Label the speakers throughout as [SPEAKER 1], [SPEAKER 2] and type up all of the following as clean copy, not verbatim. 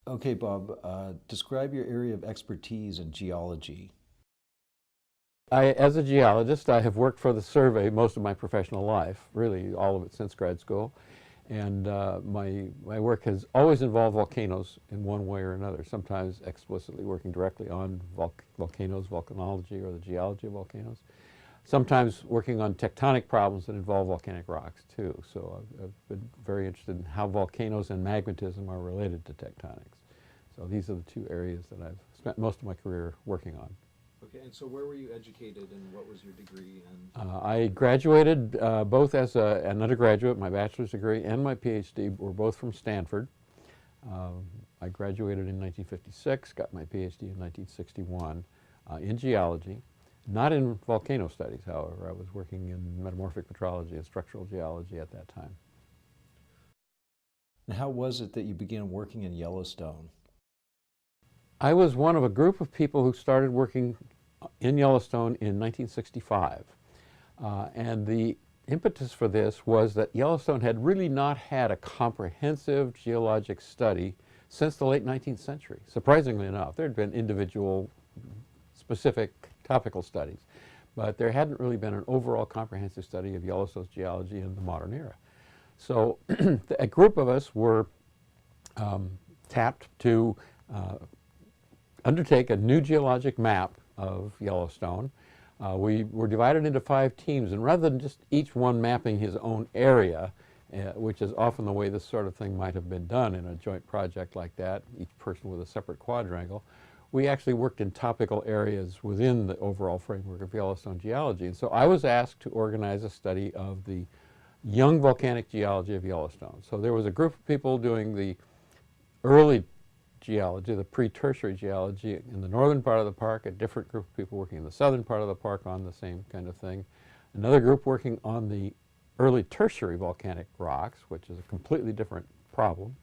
[SPEAKER 1] Okay, Bob, describe your area of expertise in geology.
[SPEAKER 2] As a geologist, I have worked for the survey most of my professional life, really all of it since grad school. And my work has always involved volcanoes in one way or another, sometimes explicitly working directly on volcanoes, volcanology, or the geology of volcanoes. Sometimes working on tectonic problems that involve volcanic rocks, too. So I've been very interested in how volcanoes and magmatism are related to tectonics. So these are the two areas that I've spent most of my career working on.
[SPEAKER 3] Okay, and so where were you educated and what was your degree? And
[SPEAKER 2] I graduated both as an undergraduate, my bachelor's degree and my PhD were both from Stanford. I graduated in 1956, got my PhD in 1961 in geology, not in volcano studies, however. I was working in metamorphic metrology and structural geology at that time.
[SPEAKER 1] And how was it that you began working in Yellowstone?
[SPEAKER 2] I was one of a group of people who started working in Yellowstone in 1965. And the impetus for this was that Yellowstone had really not had a comprehensive geologic study since the late 19th century. Surprisingly enough, there had been individual specific topical studies, but there hadn't really been an overall comprehensive study of Yellowstone's geology in the modern era. So a group of us were tapped to undertake a new geologic map of Yellowstone. We were divided into 5 teams, and rather than just each one mapping his own area, which is often the way this sort of thing might have been done in a joint project like that, each person with a separate quadrangle, we actually worked in topical areas within the overall framework of Yellowstone geology. And so I was asked to organize a study of the young volcanic geology of Yellowstone. So there was a group of people doing the early geology, the pre-tertiary geology in the northern part of the park, a different group of people working in the southern part of the park on the same kind of thing. Another group working on the early tertiary volcanic rocks, which is a completely different problem.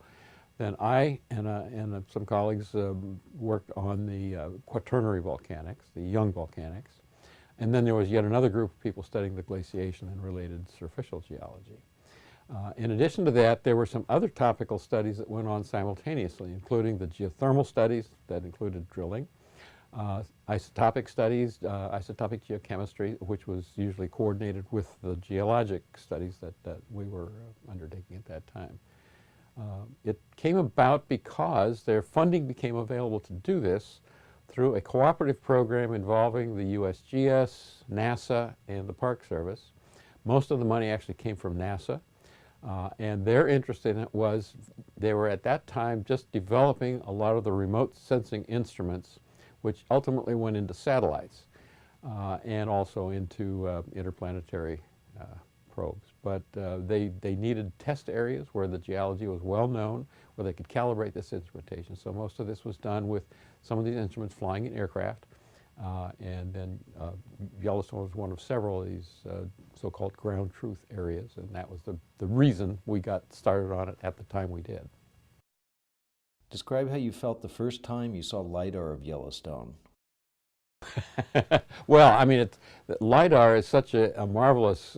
[SPEAKER 2] Then I and some colleagues worked on the quaternary volcanics, the young volcanics. And then there was yet another group of people studying the glaciation and related surficial geology. In addition to that, there were some other topical studies that went on simultaneously, including the geothermal studies that included drilling, isotopic studies, isotopic geochemistry, which was usually coordinated with the geologic studies that we were undertaking at that time. It came about because their funding became available to do this through a cooperative program involving the USGS, NASA, and the Park Service. Most of the money actually came from NASA. And their interest in it was they were at that time just developing a lot of the remote sensing instruments, which ultimately went into satellites and also into interplanetary probes. But they needed test areas where the geology was well known, where they could calibrate this instrumentation. So most of this was done with some of these instruments flying in aircraft. And then Yellowstone was one of several of these so-called ground truth areas, and that was the reason we got started on it at the time we did.
[SPEAKER 1] Describe how you felt the first time you saw LiDAR of Yellowstone.
[SPEAKER 2] Well, I mean, LiDAR is such a marvelous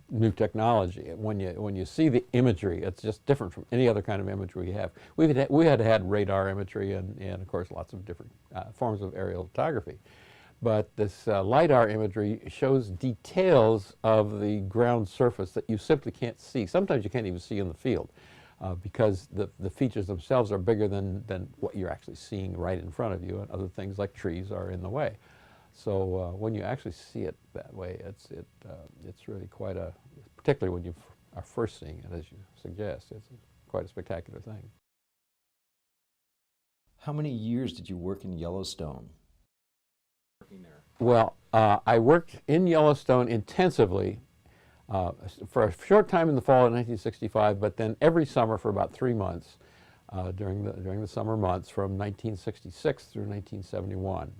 [SPEAKER 2] new technology. When you see the imagery, it's just different from any other kind of imagery we have. We had radar imagery and of course lots of different forms of aerial photography. But this LiDAR imagery shows details of the ground surface that you simply can't see. Sometimes you can't even see in the field because the features themselves are bigger than what you're actually seeing right in front of you, and other things like trees are in the way. So when you actually see it that way, it's really quite a, particularly when you are first seeing it, as you suggest, it's quite a spectacular thing.
[SPEAKER 1] How many years did you work in Yellowstone?
[SPEAKER 3] working there?
[SPEAKER 2] Well, I worked in Yellowstone intensively for a short time in the fall of 1965, but then every summer for about 3 months during the summer months from 1966 through 1971.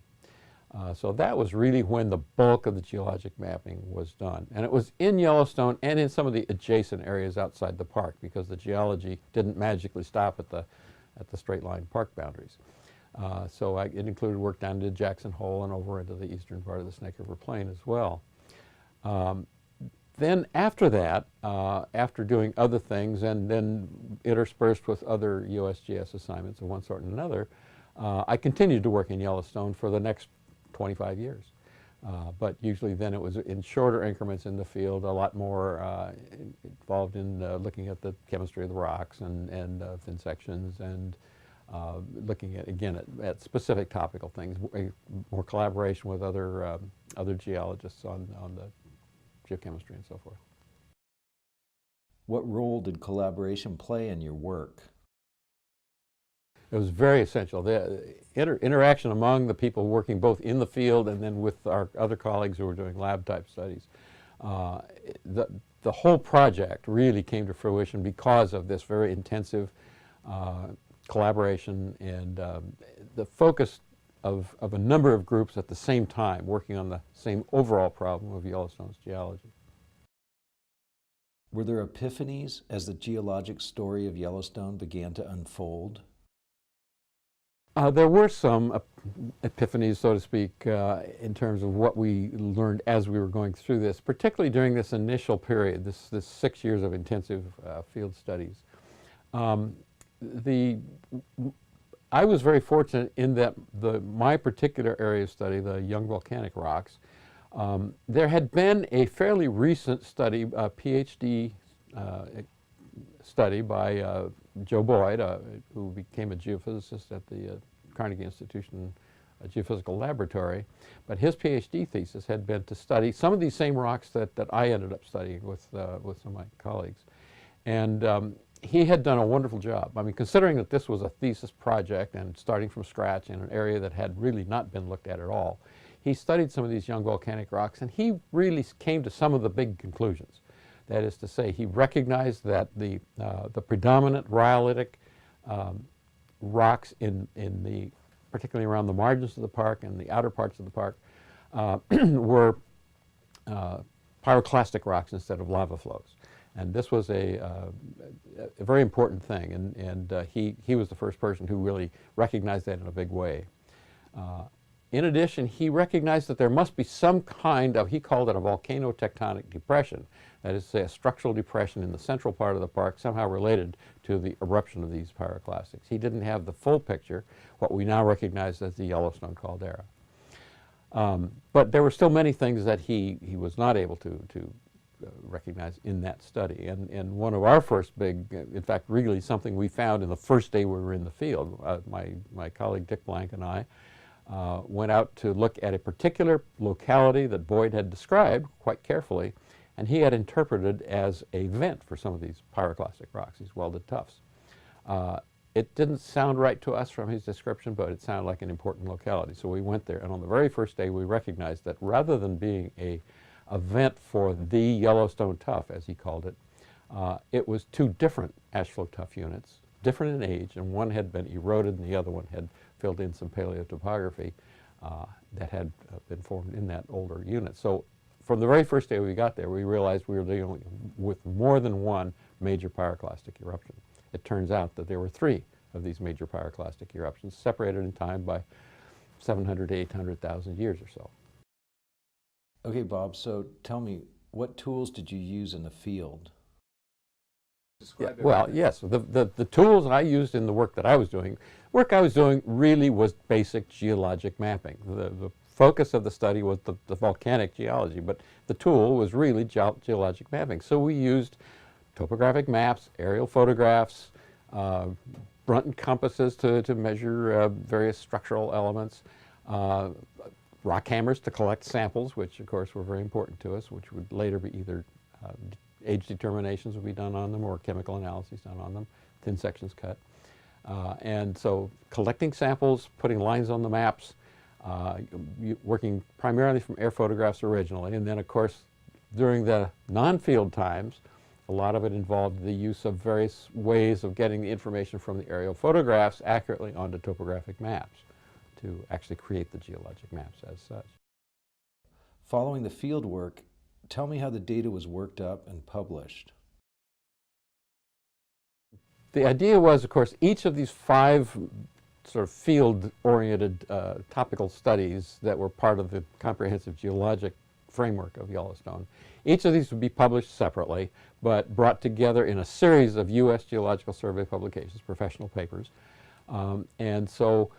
[SPEAKER 2] So that was really when the bulk of the geologic mapping was done. And it was in Yellowstone and in some of the adjacent areas outside the park, because the geology didn't magically stop at the straight line park boundaries. It included work down to Jackson Hole and over into the eastern part of the Snake River Plain as well. Then after that, after doing other things and then interspersed with other USGS assignments of one sort and another, I continued to work in Yellowstone for the next 25 years. But usually then it was in shorter increments in the field, a lot more involved in looking at the chemistry of the rocks and thin sections and looking at, again, at specific topical things, more collaboration with other geologists on the geochemistry and so forth.
[SPEAKER 1] What role did collaboration play in your work?
[SPEAKER 2] It was very essential. The interaction among the people working both in the field and then with our other colleagues who were doing lab type studies. The whole project really came to fruition because of this very intensive collaboration and the focus of a number of groups at the same time working on the same overall problem of Yellowstone's geology.
[SPEAKER 1] Were there epiphanies as the geologic story of Yellowstone began to unfold?
[SPEAKER 2] There were some epiphanies, so to speak, in terms of what we learned as we were going through this, particularly during this initial period, this 6 years of intensive field studies. I was very fortunate in that my particular area of study, the young volcanic rocks, there had been a fairly recent study, a PhD study by Joe Boyd, who became a geophysicist at the Carnegie Institution Geophysical Laboratory. But his PhD thesis had been to study some of these same rocks that I ended up studying with some of my colleagues. And he had done a wonderful job. I mean, considering that this was a thesis project and starting from scratch in an area that had really not been looked at all, he studied some of these young volcanic rocks and he really came to some of the big conclusions. That is to say, he recognized that the predominant rhyolitic rocks particularly around the margins of the park and the outer parts of the park, were pyroclastic rocks instead of lava flows. And this was a very important thing, and he was the first person who really recognized that in a big way. In addition, he recognized that there must be some kind of, he called it a volcano-tectonic depression, that is to say a structural depression in the central part of the park somehow related to the eruption of these pyroclastics. He didn't have the full picture, what we now recognize as the Yellowstone Caldera. But there were still many things that he was not able to recognize in that study. And one of our first big, in fact, really something we found in the first day we were in the field, my colleague Dick Blank and I went out to look at a particular locality that Boyd had described quite carefully, and he had interpreted as a vent for some of these pyroclastic rocks, these welded tuffs. It didn't sound right to us from his description, but it sounded like an important locality. So we went there, and on the very first day we recognized that rather than being a vent for the Yellowstone tuff, as he called it, it was two different ash flow tuff units, different in age, and one had been eroded and the other one had filled in some paleotopography that had been formed in that older unit. So from the very first day we got there, we realized we were dealing with more than one major pyroclastic eruption. It turns out that there were 3 of these major pyroclastic eruptions separated in time by 700 to 800,000 years or so.
[SPEAKER 1] Okay, Bob, so tell me, what tools did you use in the field?
[SPEAKER 3] Describe
[SPEAKER 2] Well,
[SPEAKER 3] everything.
[SPEAKER 2] yes, the tools I used in the work that I was doing, really was basic geologic mapping. The focus of the study was the volcanic geology, but the tool was really geologic mapping. So we used topographic maps, aerial photographs, Brunton compasses to measure various structural elements, rock hammers to collect samples, which of course were very important to us, which would later be either age determinations would be done on them or chemical analyses done on them, thin sections cut. And so collecting samples, putting lines on the maps, working primarily from air photographs originally, and then of course during the non-field times, a lot of it involved the use of various ways of getting the information from the aerial photographs accurately onto topographic maps to actually create the geologic maps as such.
[SPEAKER 1] Following the field work, tell me how the data was worked up and published.
[SPEAKER 2] The idea was, of course, each of these 5 sort of field-oriented topical studies that were part of the comprehensive geologic framework of Yellowstone. Each of these would be published separately, but brought together in a series of U.S. Geological Survey publications, professional papers. And so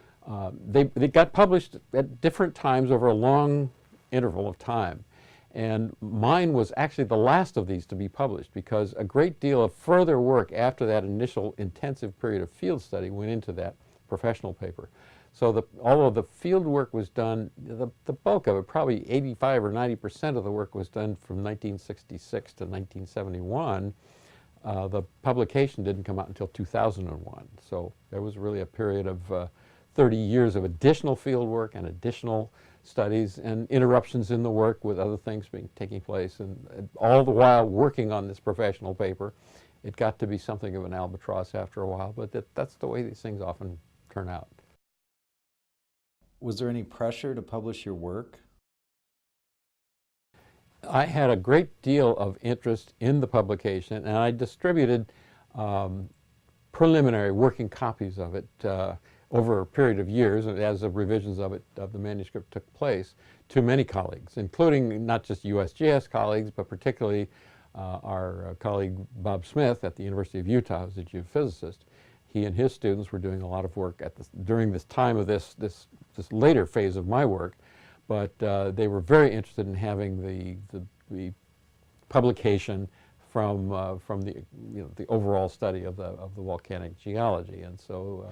[SPEAKER 2] they got published at different times over a long interval of time. And mine was actually the last of these to be published because a great deal of further work after that initial intensive period of field study went into that professional paper. So although the field work was done, the bulk of it, probably 85 or 90% of the work was done from 1966 to 1971, the publication didn't come out until 2001. So there was really a period of 30 years of additional field work and additional studies and interruptions in the work with other things taking place, and all the while working on this professional paper. It got to be something of an albatross after a while, but that's the way these things often turn out.
[SPEAKER 1] Was there any pressure to publish your work?
[SPEAKER 2] I had a great deal of interest in the publication, and I distributed preliminary working copies of it over a period of years, as the revisions of the manuscript took place, to many colleagues, including not just USGS colleagues, but particularly our colleague Bob Smith at the University of Utah, who's a geophysicist. He and his students were doing a lot of work during this time of this later phase of my work, but they were very interested in having the publication from the overall study of the volcanic geology, and so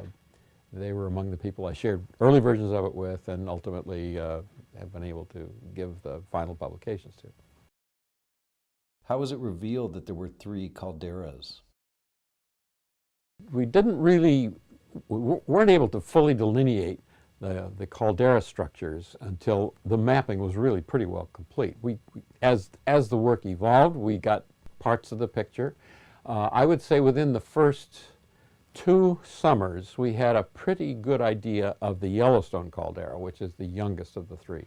[SPEAKER 2] they were among the people I shared early versions of it with, and ultimately have been able to give the final publications to.
[SPEAKER 1] How was it revealed that there were 3 calderas?
[SPEAKER 2] We weren't able to fully delineate the caldera structures until the mapping was really pretty well complete. As the work evolved, we got parts of the picture. I would say within the first 2 summers, we had a pretty good idea of the Yellowstone caldera, which is the youngest of the 3.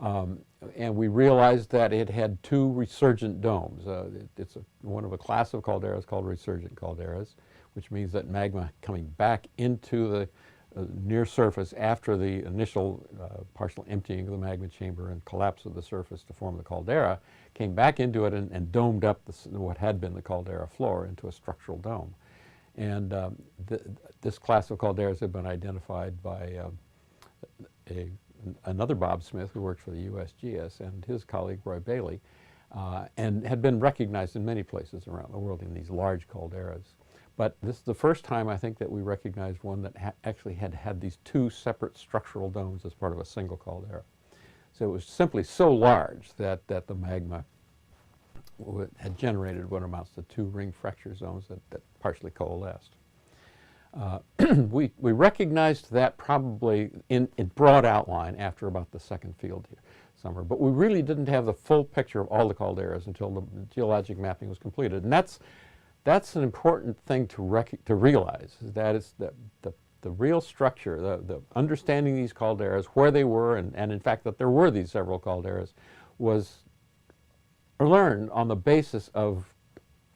[SPEAKER 2] And we realized that it had 2 resurgent domes. It's one of a class of calderas called resurgent calderas, which means that magma coming back into the near surface after the initial partial emptying of the magma chamber and collapse of the surface to form the caldera, came back into it and domed up what had been the caldera floor into a structural dome. And this class of calderas had been identified by another Bob Smith who worked for the USGS and his colleague Roy Bailey, and had been recognized in many places around the world in these large calderas. But this is the first time, I think, that we recognized one that actually had these 2 separate structural domes as part of a single caldera. So it was simply so large that the magma had generated what amounts to 2 ring fracture zones that partially coalesced. We recognized that probably in broad outline after about the second field summer, but we really didn't have the full picture of all the calderas until the geologic mapping was completed. And that's an important thing to realize, is that it's the real structure, the understanding these calderas, where they were, and in fact that there were these several calderas, was learned on the basis of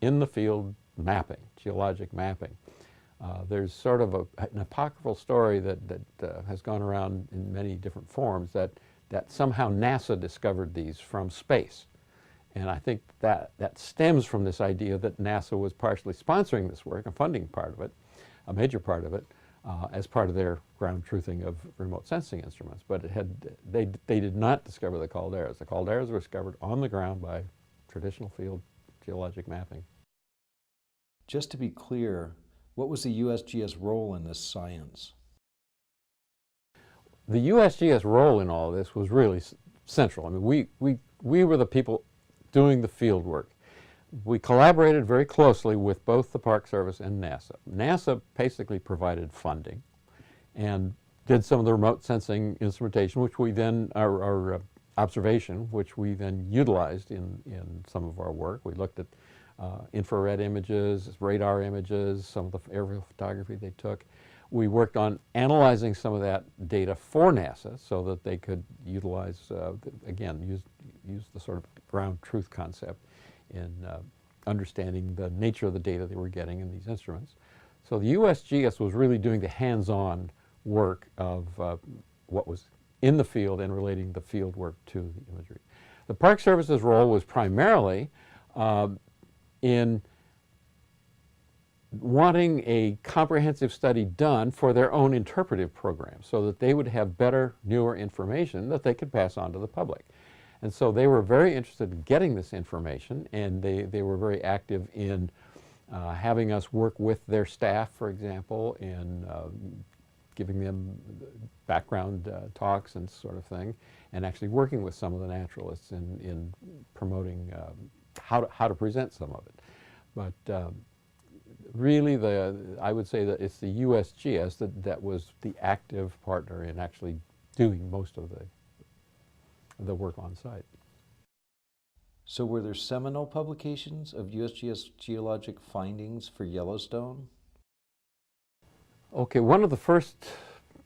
[SPEAKER 2] in-the-field mapping, geologic mapping. There's sort of an apocryphal story that has gone around in many different forms that somehow NASA discovered these from space. And I think that stems from this idea that NASA was partially sponsoring this work and funding part of it, a major part of it, as part of their ground truthing of remote sensing instruments. But they did not discover the calderas. The calderas were discovered on the ground by traditional field geologic mapping.
[SPEAKER 1] Just to be clear, what was the USGS role in this science?
[SPEAKER 2] The USGS role in all of this was really central. I mean, we were the people doing the field work. We collaborated very closely with both the Park Service and NASA. NASA basically provided funding and did some of the remote sensing instrumentation, which we then, our observation, which we then utilized in some of our work. We looked at infrared images, radar images, some of the aerial photography they took. We worked on analyzing some of that data for NASA so that they could utilize, again, use the sort of ground truth concept in understanding the nature of the data they were getting in these instruments. So the USGS was really doing the hands-on work of what was in the field and relating the field work to the imagery. The Park Service's role was primarily in wanting a comprehensive study done for their own interpretive program so that they would have better, newer information that they could pass on to the public. And so they were very interested in getting this information, and they were very active in having us work with their staff, for example, in giving them background talks and sort of thing, and actually working with some of the naturalists in promoting how to present some of it. But really, I would say that it's the USGS that was the active partner in actually doing most of the work on site.
[SPEAKER 1] So were there seminal publications of USGS geologic findings for Yellowstone?
[SPEAKER 2] Okay, one of the first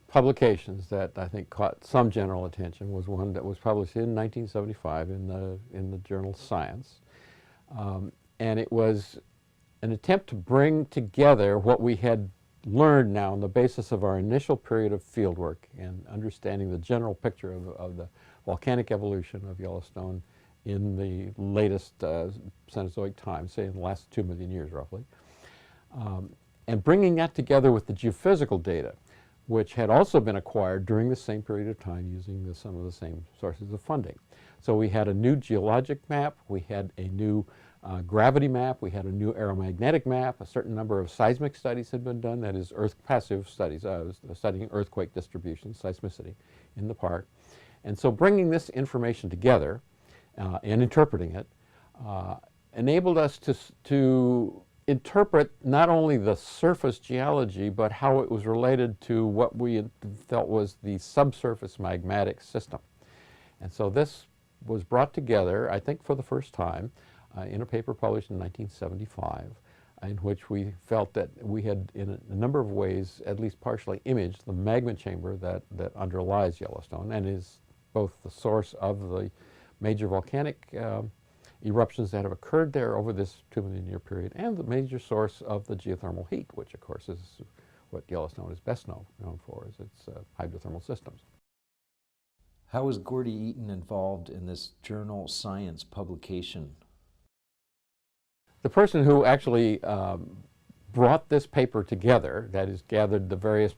[SPEAKER 2] publications that I think caught some general attention was one that was published in 1975 in the journal Science. And it was an attempt to bring together what we had learned now on the basis of our initial period of fieldwork and understanding the general picture of the volcanic evolution of Yellowstone in the latest Cenozoic time, say in the last 2 million years roughly, and bringing that together with the geophysical data, which had also been acquired during the same period of time using some of the same sources of funding. So we had a new geologic map, we had a new gravity map, we had a new aeromagnetic map, a certain number of seismic studies had been done, that is passive studies, studying earthquake distribution, seismicity in the park. And so bringing this information together and interpreting it enabled us to interpret not only the surface geology, but how it was related to what we had felt was the subsurface magmatic system. And so this was brought together, I think for the first time, in a paper published in 1975, in which we felt that we had, in a number of ways, at least partially imaged the magma chamber that underlies Yellowstone and is both the source of the major volcanic eruptions that have occurred there over this 2 million year period, and the major source of the geothermal heat, which of course is what Yellowstone is best known for, is its hydrothermal systems.
[SPEAKER 1] How was Gordy Eaton involved in this journal Science publication?
[SPEAKER 2] The person who actually brought this paper together, that is, gathered the various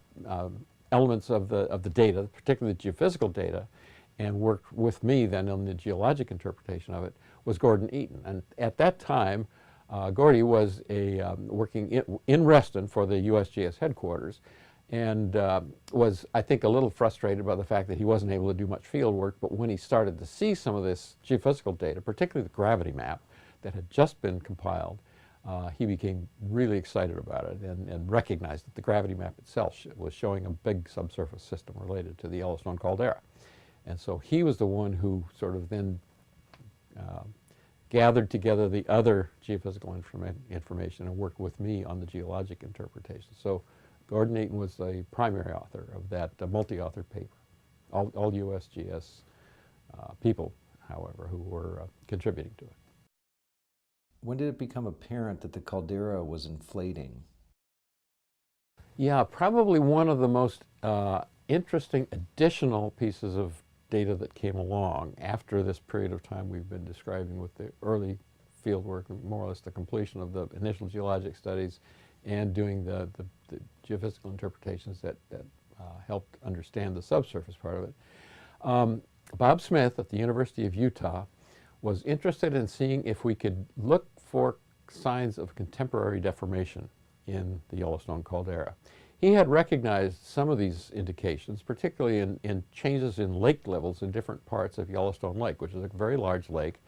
[SPEAKER 2] elements of the data, particularly the geophysical data, and worked with me then on the geologic interpretation of it, was Gordon Eaton. And at that time, Gordy was working in Reston for the USGS headquarters, and was, I think, a little frustrated by the fact that he wasn't able to do much field work. But when he started to see some of this geophysical data, particularly the gravity map that had just been compiled, he became really excited about it and recognized that the gravity map itself was showing a big subsurface system related to the Yellowstone Caldera. And so he was the one who sort of then gathered together the other geophysical information and worked with me on the geologic interpretation. So Gordon Eaton was the primary author of that multi-authored paper. All USGS people, however, who were contributing to it.
[SPEAKER 1] When did it become apparent that the caldera was inflating?
[SPEAKER 2] Yeah, probably one of the most interesting additional pieces of data that came along after this period of time we've been describing with the early field work, more or less the completion of the initial geologic studies and doing the geophysical interpretations that helped understand the subsurface part of it. Bob Smith at the University of Utah was interested in seeing if we could look for signs of contemporary deformation in the Yellowstone caldera. He had recognized some of these indications, particularly in changes in lake levels in different parts of Yellowstone Lake, which is a very large lake.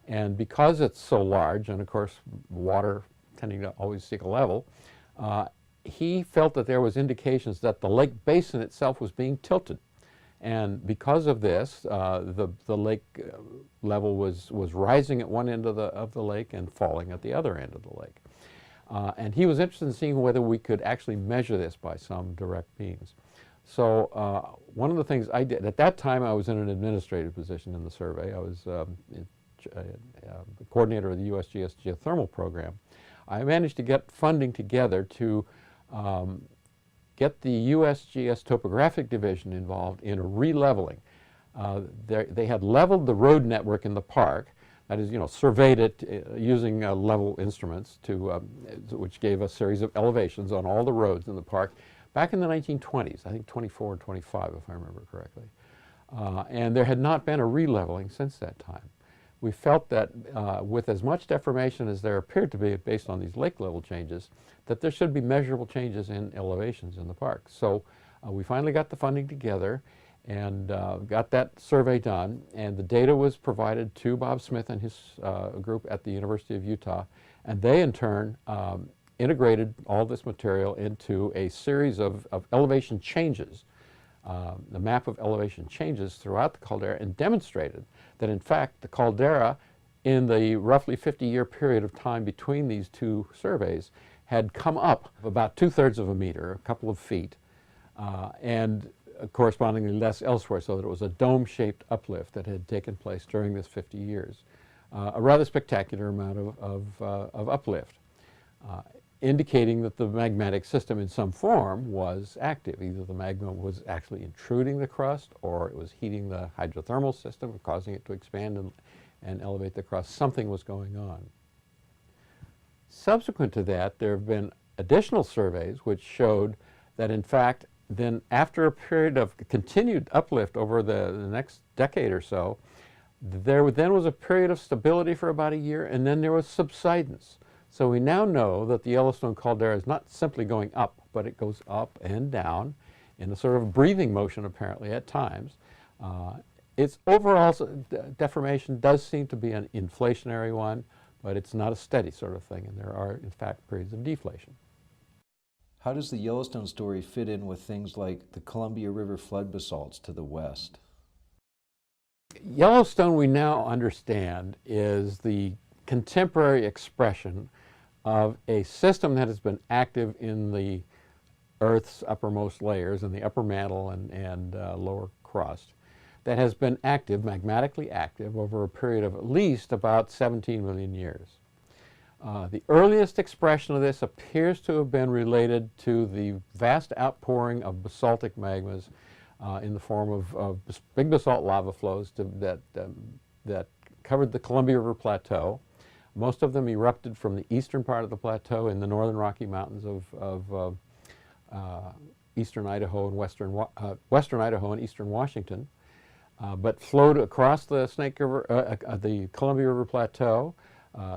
[SPEAKER 2] And because it's so large, and of course water tending to always seek a level, he felt that there was indications that the lake basin itself was being tilted. And because of this, the lake level was rising at one end of the lake and falling at the other end of the lake. And he was interested in seeing whether we could actually measure this by some direct means. So one of the things I did, at that time I was in an administrative position in the survey. I was the coordinator of the USGS geothermal program. I managed to get funding together to get the USGS topographic division involved in a re-leveling They had leveled the road network in the park. That is, surveyed it using level instruments which gave a series of elevations on all the roads in the park back in the 1920s, I think 24 and 25 if I remember correctly. And there had not been a re-leveling since that time. We felt that with as much deformation as there appeared to be based on these lake level changes, that there should be measurable changes in elevations in the park. So we finally got the funding together and got that survey done, and the data was provided to Bob Smith and his group at the University of Utah, and they in turn integrated all this material into a series of elevation changes, the map of elevation changes throughout the caldera, and demonstrated that in fact the caldera in the roughly 50-year period of time between these two surveys had come up about 2/3 of a meter, a couple of feet, and correspondingly less elsewhere, so that it was a dome-shaped uplift that had taken place during this 50 years. A rather spectacular amount of uplift, indicating that the magmatic system in some form was active. Either the magma was actually intruding the crust, or it was heating the hydrothermal system, causing it to expand and elevate the crust. Something was going on. Subsequent to that, there have been additional surveys which showed that in fact then after a period of continued uplift over the next decade or so, there then was a period of stability for about a year, and then there was subsidence. So we now know that the Yellowstone caldera is not simply going up, but it goes up and down in a sort of breathing motion apparently at times. Its overall deformation does seem to be an inflationary one, but it's not a steady sort of thing, and there are in fact periods of deflation.
[SPEAKER 1] How does the Yellowstone story fit in with things like the Columbia River flood basalts to the west?
[SPEAKER 2] Yellowstone, we now understand, is the contemporary expression of a system that has been active in the Earth's uppermost layers, in the upper mantle and lower crust, that has been active, magmatically active, over a period of at least about 17 million years. The earliest expression of this appears to have been related to the vast outpouring of basaltic magmas in the form of big basalt lava flows that covered the Columbia River Plateau. Most of them erupted from the eastern part of the plateau in the northern Rocky Mountains of eastern Idaho and western Idaho and eastern Washington, but flowed across the Snake River, the Columbia River Plateau,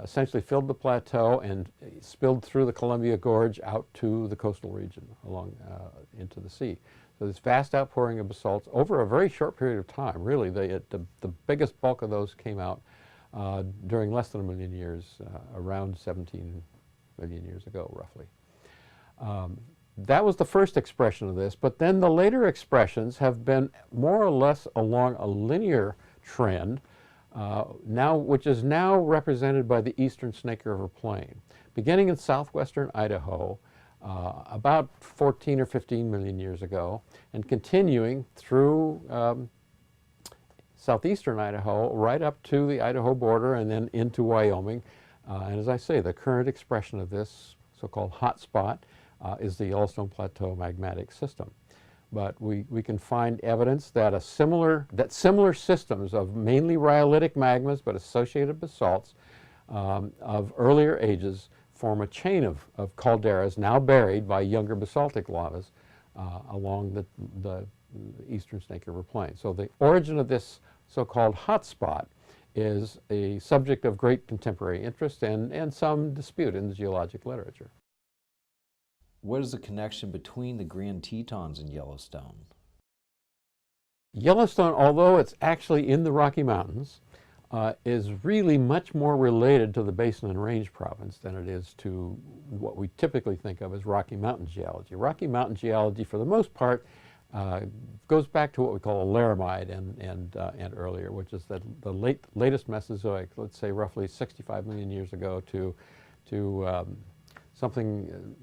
[SPEAKER 2] essentially filled the plateau and spilled through the Columbia Gorge out to the coastal region along into the sea. So this vast outpouring of basalts over a very short period of time. Really, the biggest bulk of those came out during less than 1 million years, around 17 million years ago, roughly. That was the first expression of this, but then the later expressions have been more or less along a linear trend, which is now represented by the eastern Snake River Plain. Beginning in southwestern Idaho, about 14 or 15 million years ago, and continuing through southeastern Idaho, right up to the Idaho border and then into Wyoming. And as I say, the current expression of this so-called hot spot is the Yellowstone Plateau magmatic system. But we can find evidence that similar systems of mainly rhyolitic magmas but associated basalts of earlier ages form a chain of calderas now buried by younger basaltic lavas along the eastern Snake River Plain. So the origin of this so-called hot spot is a subject of great contemporary interest and some dispute in the geologic literature.
[SPEAKER 1] What is the connection between the Grand Tetons and Yellowstone?
[SPEAKER 2] Yellowstone, although it's actually in the Rocky Mountains, is really much more related to the Basin and Range Province than it is to what we typically think of as Rocky Mountain geology. Rocky Mountain geology, for the most part, goes back to what we call a laramide and earlier, which is the latest Mesozoic, let's say roughly 65 million years ago to something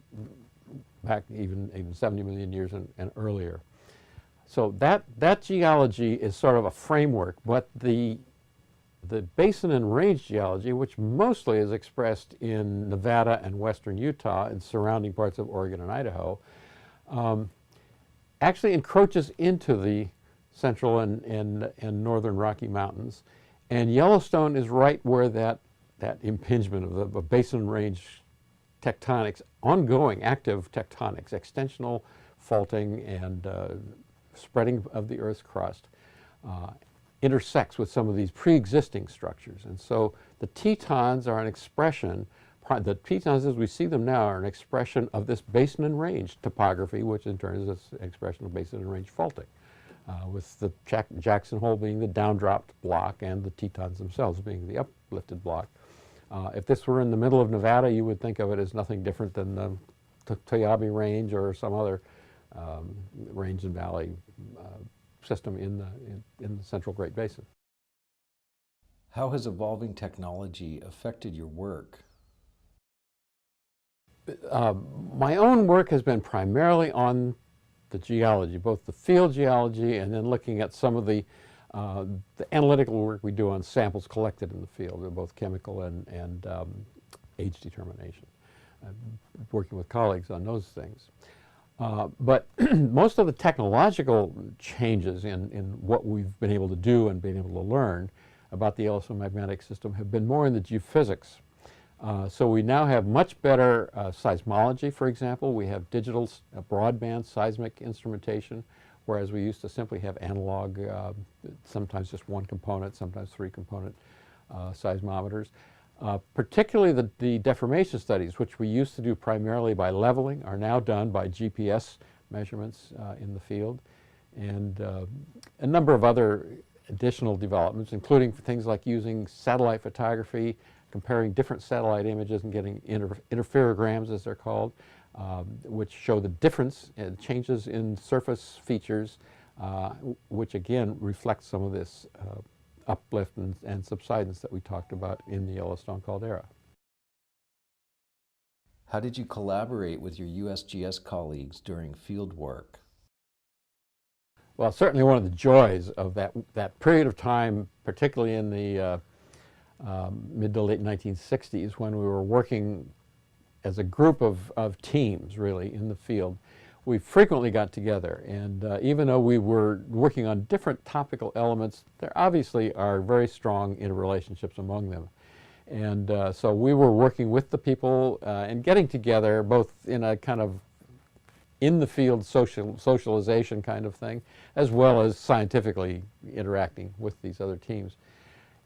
[SPEAKER 2] back even 70 million years and earlier. So that geology is sort of a framework, but the basin and range geology, which mostly is expressed in Nevada and western Utah and surrounding parts of Oregon and Idaho, actually encroaches into the central and northern Rocky Mountains. And Yellowstone is right where that impingement of the basin range tectonics, ongoing active tectonics, extensional faulting and spreading of the Earth's crust, intersects with some of these pre-existing structures. And so the Tetons are an expression, the Tetons as we see them now are an expression of this basin and range topography, which in turn is an expression of basin and range faulting, with the Jackson Hole being the downdropped block and the Tetons themselves being the uplifted block. If this were in the middle of Nevada, you would think of it as nothing different than the Toyabe Range or some other range and valley system in the Central Great Basin.
[SPEAKER 1] How has evolving technology affected your work?
[SPEAKER 2] My own work has been primarily on the geology, both the field geology and then looking at some of the analytical work we do on samples collected in the field, both chemical and age determination, working with colleagues on those things. But most of the technological changes in what we've been able to do and been able to learn about the Yellowstone magmatic system have been more in the geophysics. So we now have much better seismology, for example. We have digital broadband seismic instrumentation, whereas we used to simply have analog, sometimes just one component, sometimes three component seismometers. Particularly the deformation studies, which we used to do primarily by leveling, are now done by GPS measurements in the field. And a number of other additional developments, including things like using satellite photography, comparing different satellite images and getting interferograms, as they're called, which show the difference and changes in surface features, which again reflects some of this uplift and subsidence that we talked about in the Yellowstone caldera.
[SPEAKER 1] How did you collaborate with your USGS colleagues during field work?
[SPEAKER 2] Well, certainly one of the joys of that period of time, particularly in the mid to late 1960s, when we were working as a group of teams, really, in the field, we frequently got together, and even though we were working on different topical elements, there obviously are very strong interrelationships among them. And so we were working with the people and getting together both in a kind of in the field socialization kind of thing, as well as scientifically interacting with these other teams.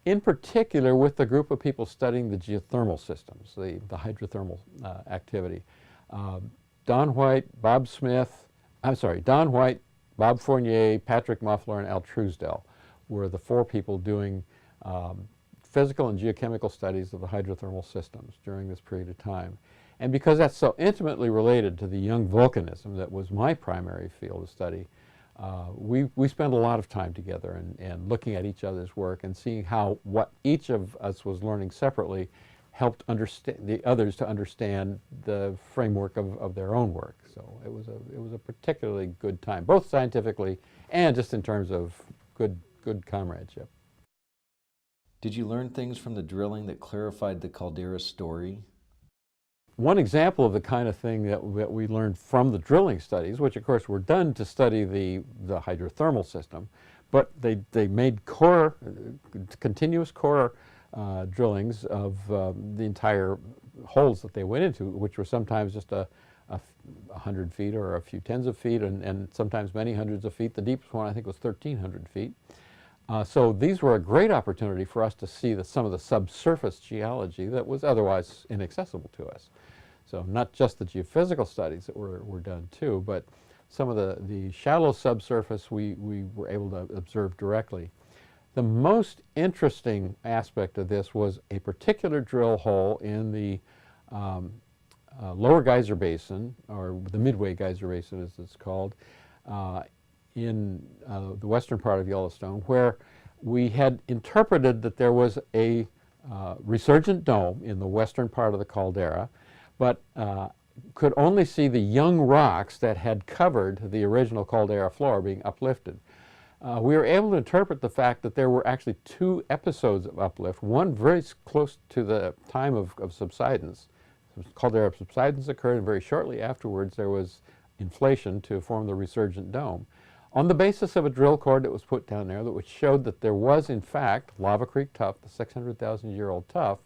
[SPEAKER 2] In particular with the group of people studying the geothermal systems, the hydrothermal activity. Don White, Bob Fournier, Patrick Muffler, and Al Truesdell were the four people doing physical and geochemical studies of the hydrothermal systems during this period of time. And because that's so intimately related to the young volcanism that was my primary field of study, we spent a lot of time together and looking at each other's work and seeing how what each of us was learning separately helped the others to understand the framework of their own work. So it was a particularly good time, both scientifically and just in terms of good comradeship.
[SPEAKER 1] Did you learn things from the drilling that clarified the caldera story?
[SPEAKER 2] One example of the kind of thing that we learned from the drilling studies, which of course were done to study the hydrothermal system, but they made continuous core drillings of the entire holes that they went into, which were sometimes just a 100 feet or a few tens of feet, and sometimes many hundreds of feet. The deepest one I think was 1,300 feet. So these were a great opportunity for us to see some of the subsurface geology that was otherwise inaccessible to us. So not just the geophysical studies that were done too, but some of the shallow subsurface we were able to observe directly. The most interesting aspect of this was a particular drill hole in the lower geyser basin, or the Midway Geyser Basin as it's called, in the western part of Yellowstone, where we had interpreted that there was a resurgent dome in the western part of the caldera, but could only see the young rocks that had covered the original caldera floor being uplifted. We were able to interpret the fact that there were actually two episodes of uplift, one very close to the time of subsidence. Caldera subsidence occurred, and very shortly afterwards there was inflation to form the resurgent dome. on the basis of a drill cord that was put down there which showed that there was in fact Lava Creek tuff, the 600,000-year-old tuff,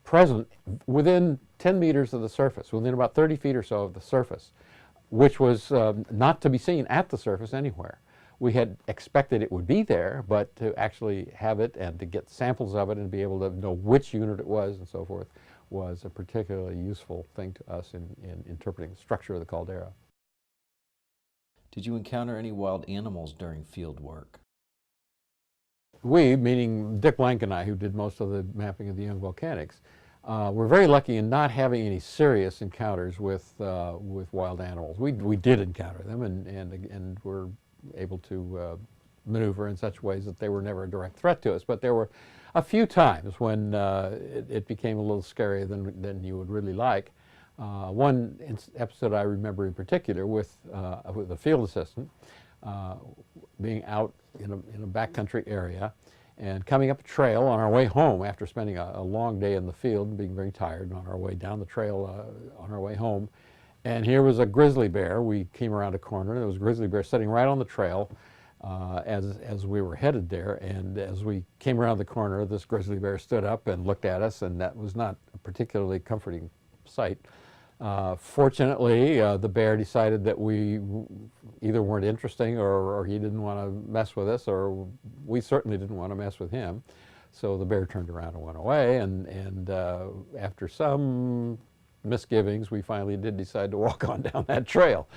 [SPEAKER 2] present within 10 meters of the surface, within about 30 feet or so of the surface, which was not to be seen at the surface anywhere. We had expected it would be there, but to actually have it and to get samples of it and be able to know which unit it was and so forth was a particularly useful thing to us in interpreting the structure of the caldera.
[SPEAKER 1] Did you encounter any wild animals during field work?
[SPEAKER 2] We, meaning Dick Blank and I, who did most of the mapping of the young volcanics, were very lucky in not having any serious encounters with wild animals. We did encounter them and were able to maneuver in such ways that they were never a direct threat to us. But there were a few times when it became a little scarier than you would really like. One episode I remember in particular with a field assistant being out in a backcountry area and coming up a trail on our way home after spending a long day in the field and being very tired, and on our way down the trail on our way home. And here was a grizzly bear. We came around a corner, and there was a grizzly bear sitting right on the trail as we were headed there. And as we came around the corner, this grizzly bear stood up and looked at us, and that was not a particularly comforting sight. Fortunately, the bear decided that we either weren't interesting or he didn't want to mess with us, or we certainly didn't want to mess with him. So the bear turned around and went away, and after some misgivings, we finally did decide to walk on down that trail.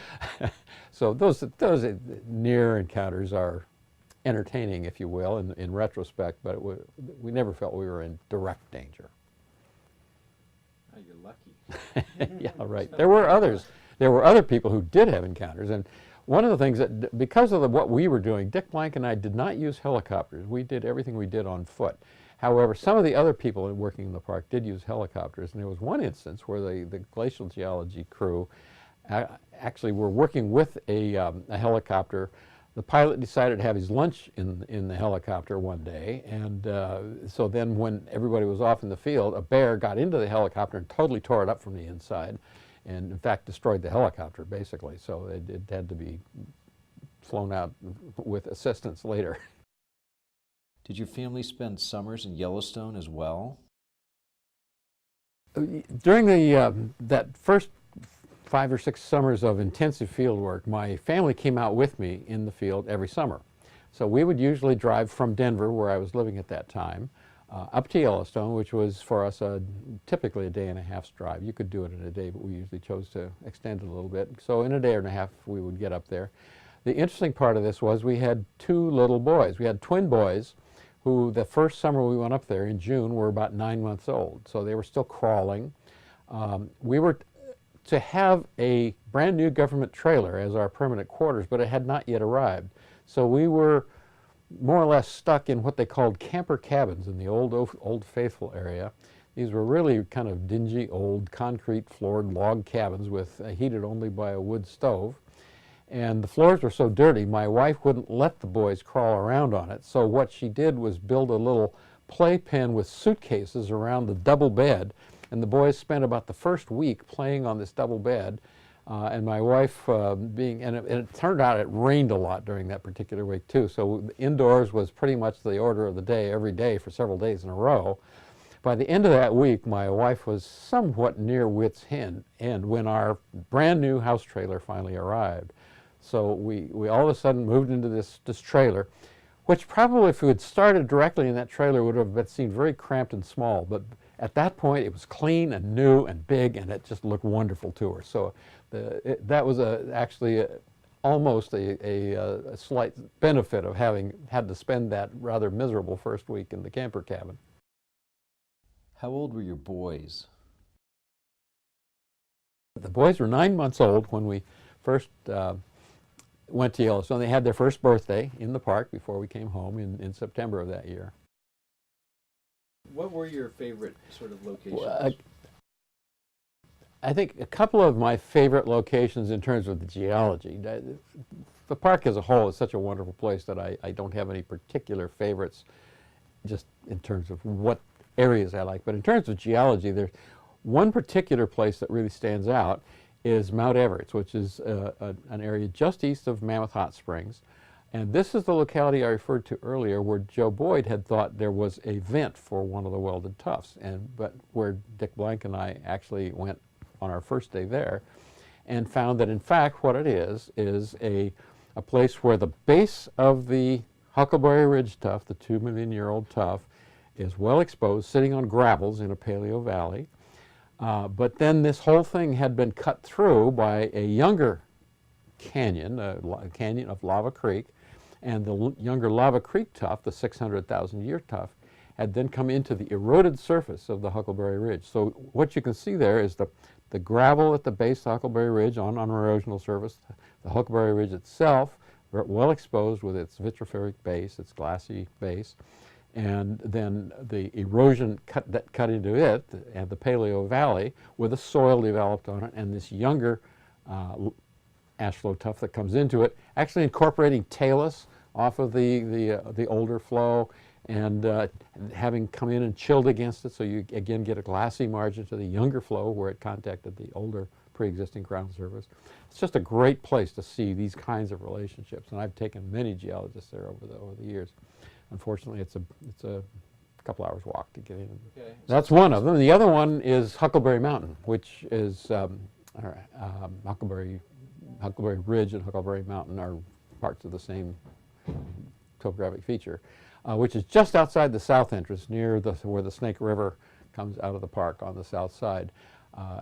[SPEAKER 2] So those near encounters are entertaining, if you will, in retrospect, but we never felt we were in direct danger.
[SPEAKER 3] Oh, you're lucky.
[SPEAKER 2] Yeah, right. There were others. There were other people who did have encounters, and one of the things that, because of what we were doing, Dick Blank and I did not use helicopters. We did everything we did on foot. However, some of the other people working in the park did use helicopters, and there was one instance where the glacial geology crew actually were working with a helicopter. The pilot decided to have his lunch in the helicopter one day, and so then when everybody was off in the field, a bear got into the helicopter and totally tore it up from the inside, and in fact destroyed the helicopter basically. So it had to be flown out with assistance later.
[SPEAKER 1] Did your family spend summers in Yellowstone as well?
[SPEAKER 2] During that first 5 or 6 summers of intensive field work, my family came out with me in the field every summer. So we would usually drive from Denver, where I was living at that time, up to Yellowstone, which was for us typically a day and a half's drive. You could do it in a day, but we usually chose to extend it a little bit. So in a day and a half, we would get up there. The interesting part of this was we had 2 little boys. We had twin boys who the first summer we went up there in June were about 9 months old. So they were still crawling. We were to have a brand new government trailer as our permanent quarters, but it had not yet arrived. So we were more or less stuck in what they called camper cabins in the Old Faithful area. These were really kind of dingy, old, concrete-floored log cabins with heated only by a wood stove. And the floors were so dirty, my wife wouldn't let the boys crawl around on it. So what she did was build a little playpen with suitcases around the double bed. And the boys spent about the first week playing on this double bed. And my wife and it turned out it rained a lot during that particular week too. So indoors was pretty much the order of the day every day for several days in a row. By the end of that week, my wife was somewhat near wit's end when our brand new house trailer finally arrived. So we all of a sudden moved into this trailer, which probably if we had started directly in that trailer would have seemed very cramped and small. But at that point, it was clean and new and big, and it just looked wonderful to her. So that was actually almost a slight benefit of having had to spend that rather miserable first week in the camper cabin.
[SPEAKER 1] How old were your boys?
[SPEAKER 2] The boys were 9 months old when we first went to Yellowstone. They had their first birthday in the park before we came home in September of that year.
[SPEAKER 3] What were your favorite sort of locations?
[SPEAKER 2] Well, I think a couple of my favorite locations in terms of the geology. The park as a whole is such a wonderful place that I don't have any particular favorites just in terms of what areas I like. But in terms of geology, there's one particular place that really stands out is Mount Everett, which is an area just east of Mammoth Hot Springs. And this is the locality I referred to earlier where Joe Boyd had thought there was a vent for one of the welded tuffs, but where Dick Blank and I actually went on our first day there and found that in fact what it is a place where the base of the Huckleberry Ridge tuff, the 2-million-year-old tuff, is well exposed, sitting on gravels in a paleo valley. But then this whole thing had been cut through by a younger canyon, a canyon of Lava Creek, and the younger Lava Creek tuff, the 600,000-year tuff, had then come into the eroded surface of the Huckleberry Ridge. So what you can see there is the gravel at the base of the Huckleberry Ridge on erosional surface, the Huckleberry Ridge itself, well exposed with its vitrific base, its glassy base, and then the erosion that cut into it, and the Paleo Valley, with a soil developed on it, and this younger ash flow tuff that comes into it, actually incorporating talus off of the older flow, and having come in and chilled against it, so you again get a glassy margin to the younger flow where it contacted the older pre-existing ground surface. It's just a great place to see these kinds of relationships, and I've taken many geologists there over the years. Unfortunately, it's a couple hours walk to get in.
[SPEAKER 3] Okay.
[SPEAKER 2] That's one of them. The other one is Huckleberry Mountain, which is Huckleberry Ridge and Huckleberry Mountain are parts of the same topographic feature, which is just outside the south entrance near where the Snake River comes out of the park on the south side.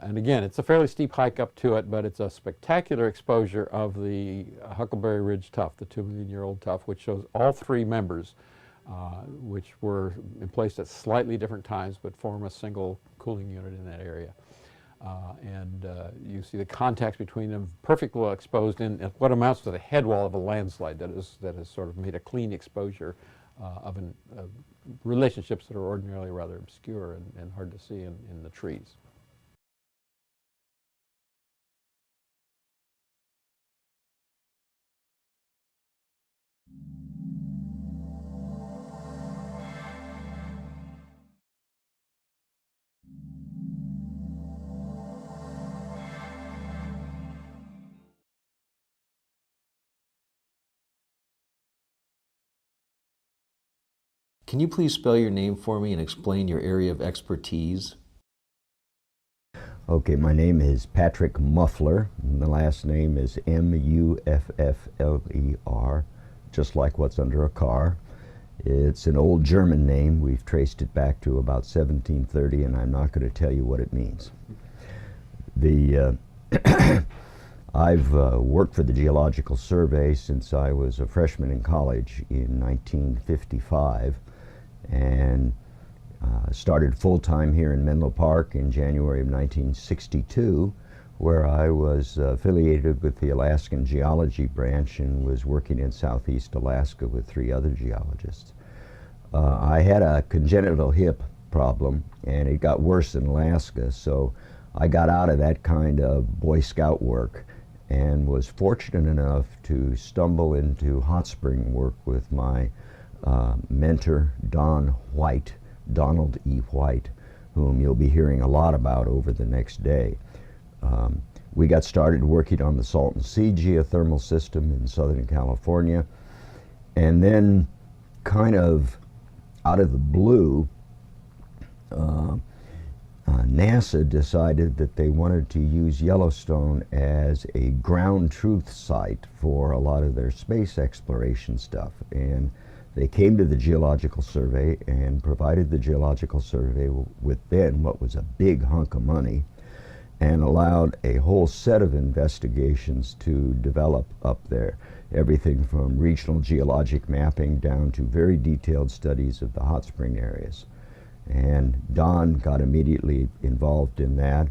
[SPEAKER 2] And again, it's a fairly steep hike up to it, but it's a spectacular exposure of the Huckleberry Ridge tuff, the 2-million-year-old tuff, which shows all three members, which were in place at slightly different times, but form a single cooling unit in that area. You see the contacts between them perfectly well exposed in what amounts to the head wall of a landslide that has sort of made a clean exposure of relationships that are ordinarily rather obscure and hard to see in the trees.
[SPEAKER 1] Can you please spell your name for me and explain your area of expertise?
[SPEAKER 4] Okay, my name is Patrick Muffler, and the last name is Muffler, just like what's under a car. It's an old German name. We've traced it back to about 1730, and I'm not going to tell you what it means. I've worked for the Geological Survey since I was a freshman in college in 1955, and started full-time here in Menlo Park in January of 1962, where I was affiliated with the Alaskan Geology Branch and was working in Southeast Alaska with 3 other geologists. I had a congenital hip problem, and it got worse in Alaska, so I got out of that kind of Boy Scout work and was fortunate enough to stumble into hot spring work with my mentor, Donald E. White, whom you'll be hearing a lot about over the next day. We got started working on the Salton Sea geothermal system in Southern California, and then kind of out of the blue, NASA decided that they wanted to use Yellowstone as a ground truth site for a lot of their space exploration stuff. And they came to the Geological Survey and provided the Geological Survey with then what was a big hunk of money, and allowed a whole set of investigations to develop up there. Everything from regional geologic mapping down to very detailed studies of the hot spring areas. And Don got immediately involved in that.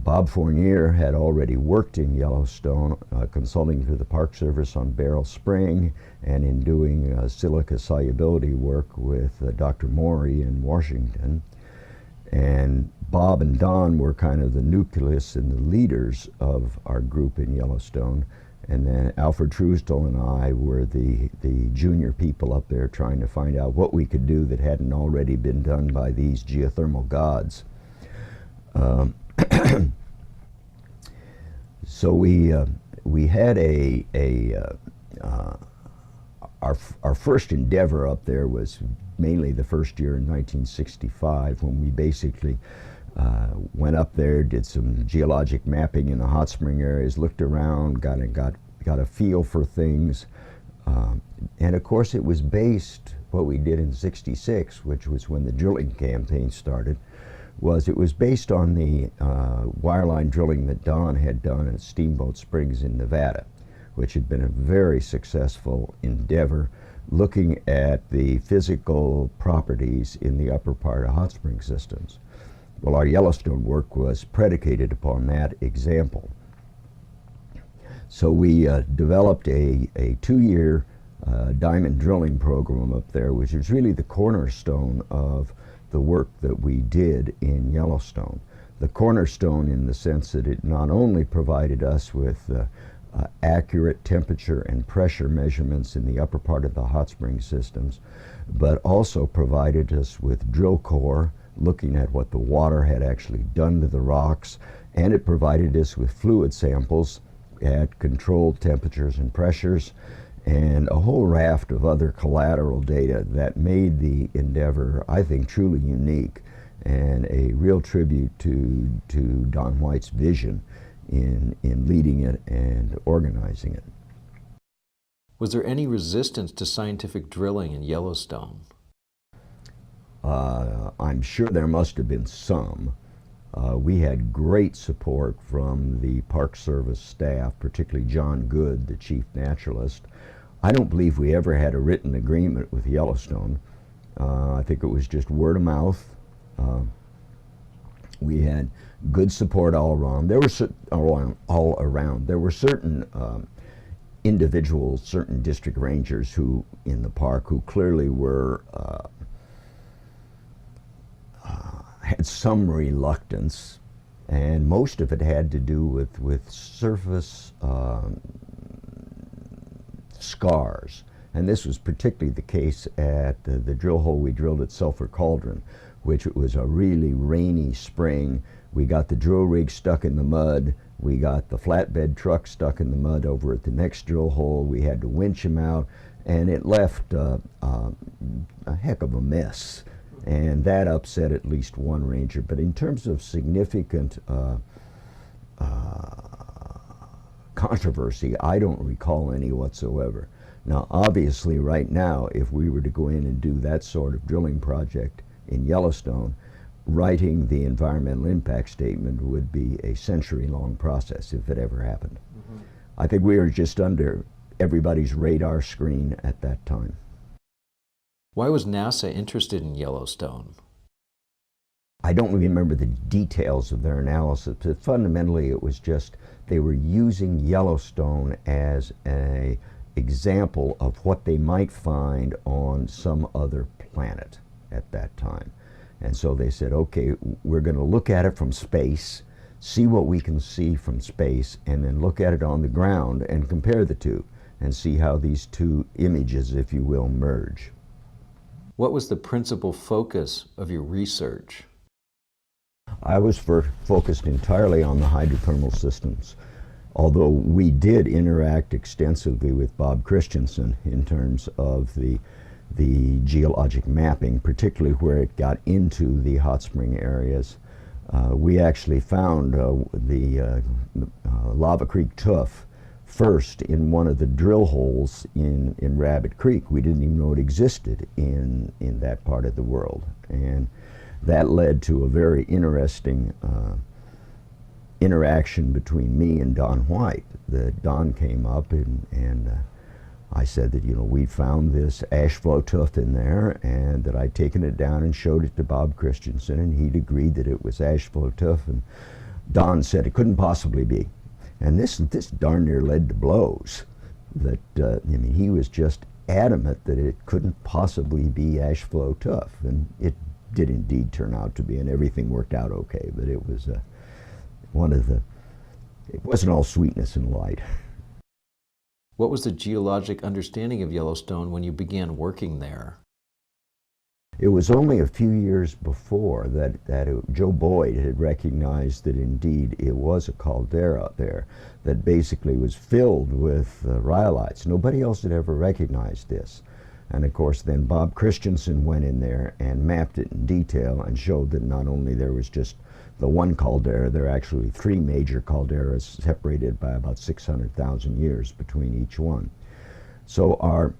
[SPEAKER 4] Bob Fournier had already worked in Yellowstone, consulting for the Park Service on Beryl Spring, and in doing silica solubility work with Dr. Morey in Washington. And Bob and Don were kind of the nucleus and the leaders of our group in Yellowstone. And then Alfred Truesdell and I were the junior people up there trying to find out what we could do that hadn't already been done by these geothermal gods. So we had our first endeavor up there was mainly the first year in 1965, when we basically went up there, did some geologic mapping in the hot spring areas, looked around, got a feel for things, and of course it was based, what we did in '66, which was when the drilling campaign started, it was based on the wireline drilling that Don had done at Steamboat Springs in Nevada, which had been a very successful endeavor, looking at the physical properties in the upper part of hot spring systems. Well, our Yellowstone work was predicated upon that example. So we developed a 2-year diamond drilling program up there, which is really the cornerstone of the work that we did in Yellowstone. The cornerstone in the sense that it not only provided us with accurate temperature and pressure measurements in the upper part of the hot spring systems, but also provided us with drill core, looking at what the water had actually done to the rocks, and it provided us with fluid samples at controlled temperatures and pressures, and a whole raft of other collateral data that made the endeavor, I think, truly unique and a real tribute to Don White's vision in leading it and organizing it.
[SPEAKER 1] Was there any resistance to scientific drilling in Yellowstone?
[SPEAKER 4] I'm sure there must have been some. We had great support from the Park Service staff, particularly John Good, the chief naturalist. I don't believe we ever had a written agreement with Yellowstone. I think it was just word of mouth. We had good support all around. There were all around. There were certain individuals, certain district rangers who in the park who clearly were had some reluctance, and most of it had to do with surface scars. And this was particularly the case at the drill hole we drilled at Sulphur Cauldron, which was a really rainy spring. We got the drill rig stuck in the mud. We got the flatbed truck stuck in the mud over at the next drill hole. We had to winch him out, and it left a heck of a mess. And that upset at least one ranger. But in terms of significant controversy, I don't recall any whatsoever. Now, obviously, right now, if we were to go in and do that sort of drilling project in Yellowstone, writing the environmental impact statement would be a century-long process if it ever happened. Mm-hmm. I think we were just under everybody's radar screen at that time.
[SPEAKER 1] Why was NASA interested in Yellowstone?
[SPEAKER 4] I don't remember the details of their analysis, but fundamentally it was just they were using Yellowstone as an example of what they might find on some other planet at that time. And so they said, okay, we're going to look at it from space, see what we can see from space, and then look at it on the ground and compare the two and see how these two images, if you will, merge.
[SPEAKER 1] What was the principal focus of your research?
[SPEAKER 4] I was focused entirely on the hydrothermal systems, although we did interact extensively with Bob Christensen in terms of the geologic mapping, particularly where it got into the hot spring areas. We actually found the Lava Creek tuff first in one of the drill holes in Rabbit Creek. We didn't even know it existed in that part of the world. And that led to a very interesting interaction between me and Don White. Don came up and I said that, we found this ash flow tuff in there, and that I'd taken it down and showed it to Bob Christensen, and he'd agreed that it was ash flow tuff, and Don said it couldn't possibly be. And this darn near led to blows. That he was just adamant that it couldn't possibly be ash flow tuff, and it did indeed turn out to be, and everything worked out okay. But it was it wasn't all sweetness and light.
[SPEAKER 1] What was the geologic understanding of Yellowstone when you began working there?
[SPEAKER 4] It was only a few years before that Joe Boyd had recognized that indeed it was a caldera there that basically was filled with rhyolites. Nobody else had ever recognized this. And of course then Bob Christensen went in there and mapped it in detail and showed that not only there was just the one caldera, there are actually three major calderas separated by about 600,000 years between each one. So our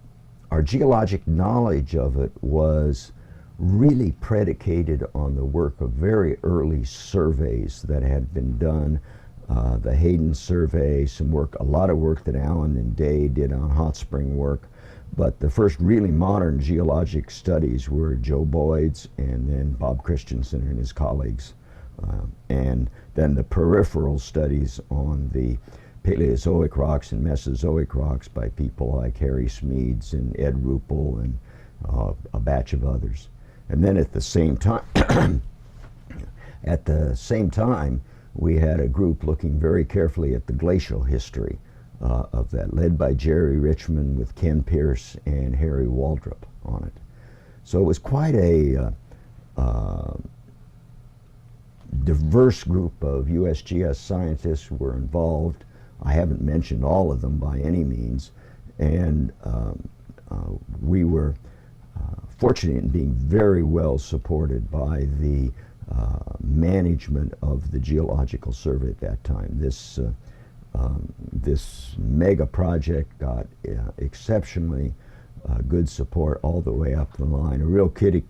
[SPEAKER 4] geologic knowledge of it was really predicated on the work of very early surveys that had been done. The Hayden survey, a lot of work that Allen and Day did on hot spring work. But the first really modern geologic studies were Joe Boyd's and then Bob Christensen and his colleagues. And then the peripheral studies on the Paleozoic rocks and Mesozoic rocks by people like Harry Smeads and Ed Ruppel and a batch of others. And then at the same time, we had a group looking very carefully at the glacial history of that, led by Jerry Richmond with Ken Pierce and Harry Waldrop on it. So it was quite a diverse group of USGS scientists who were involved. I haven't mentioned all of them by any means, and we were fortunate in being very well supported by the management of the Geological Survey at that time. This mega project got exceptionally good support all the way up the line. A real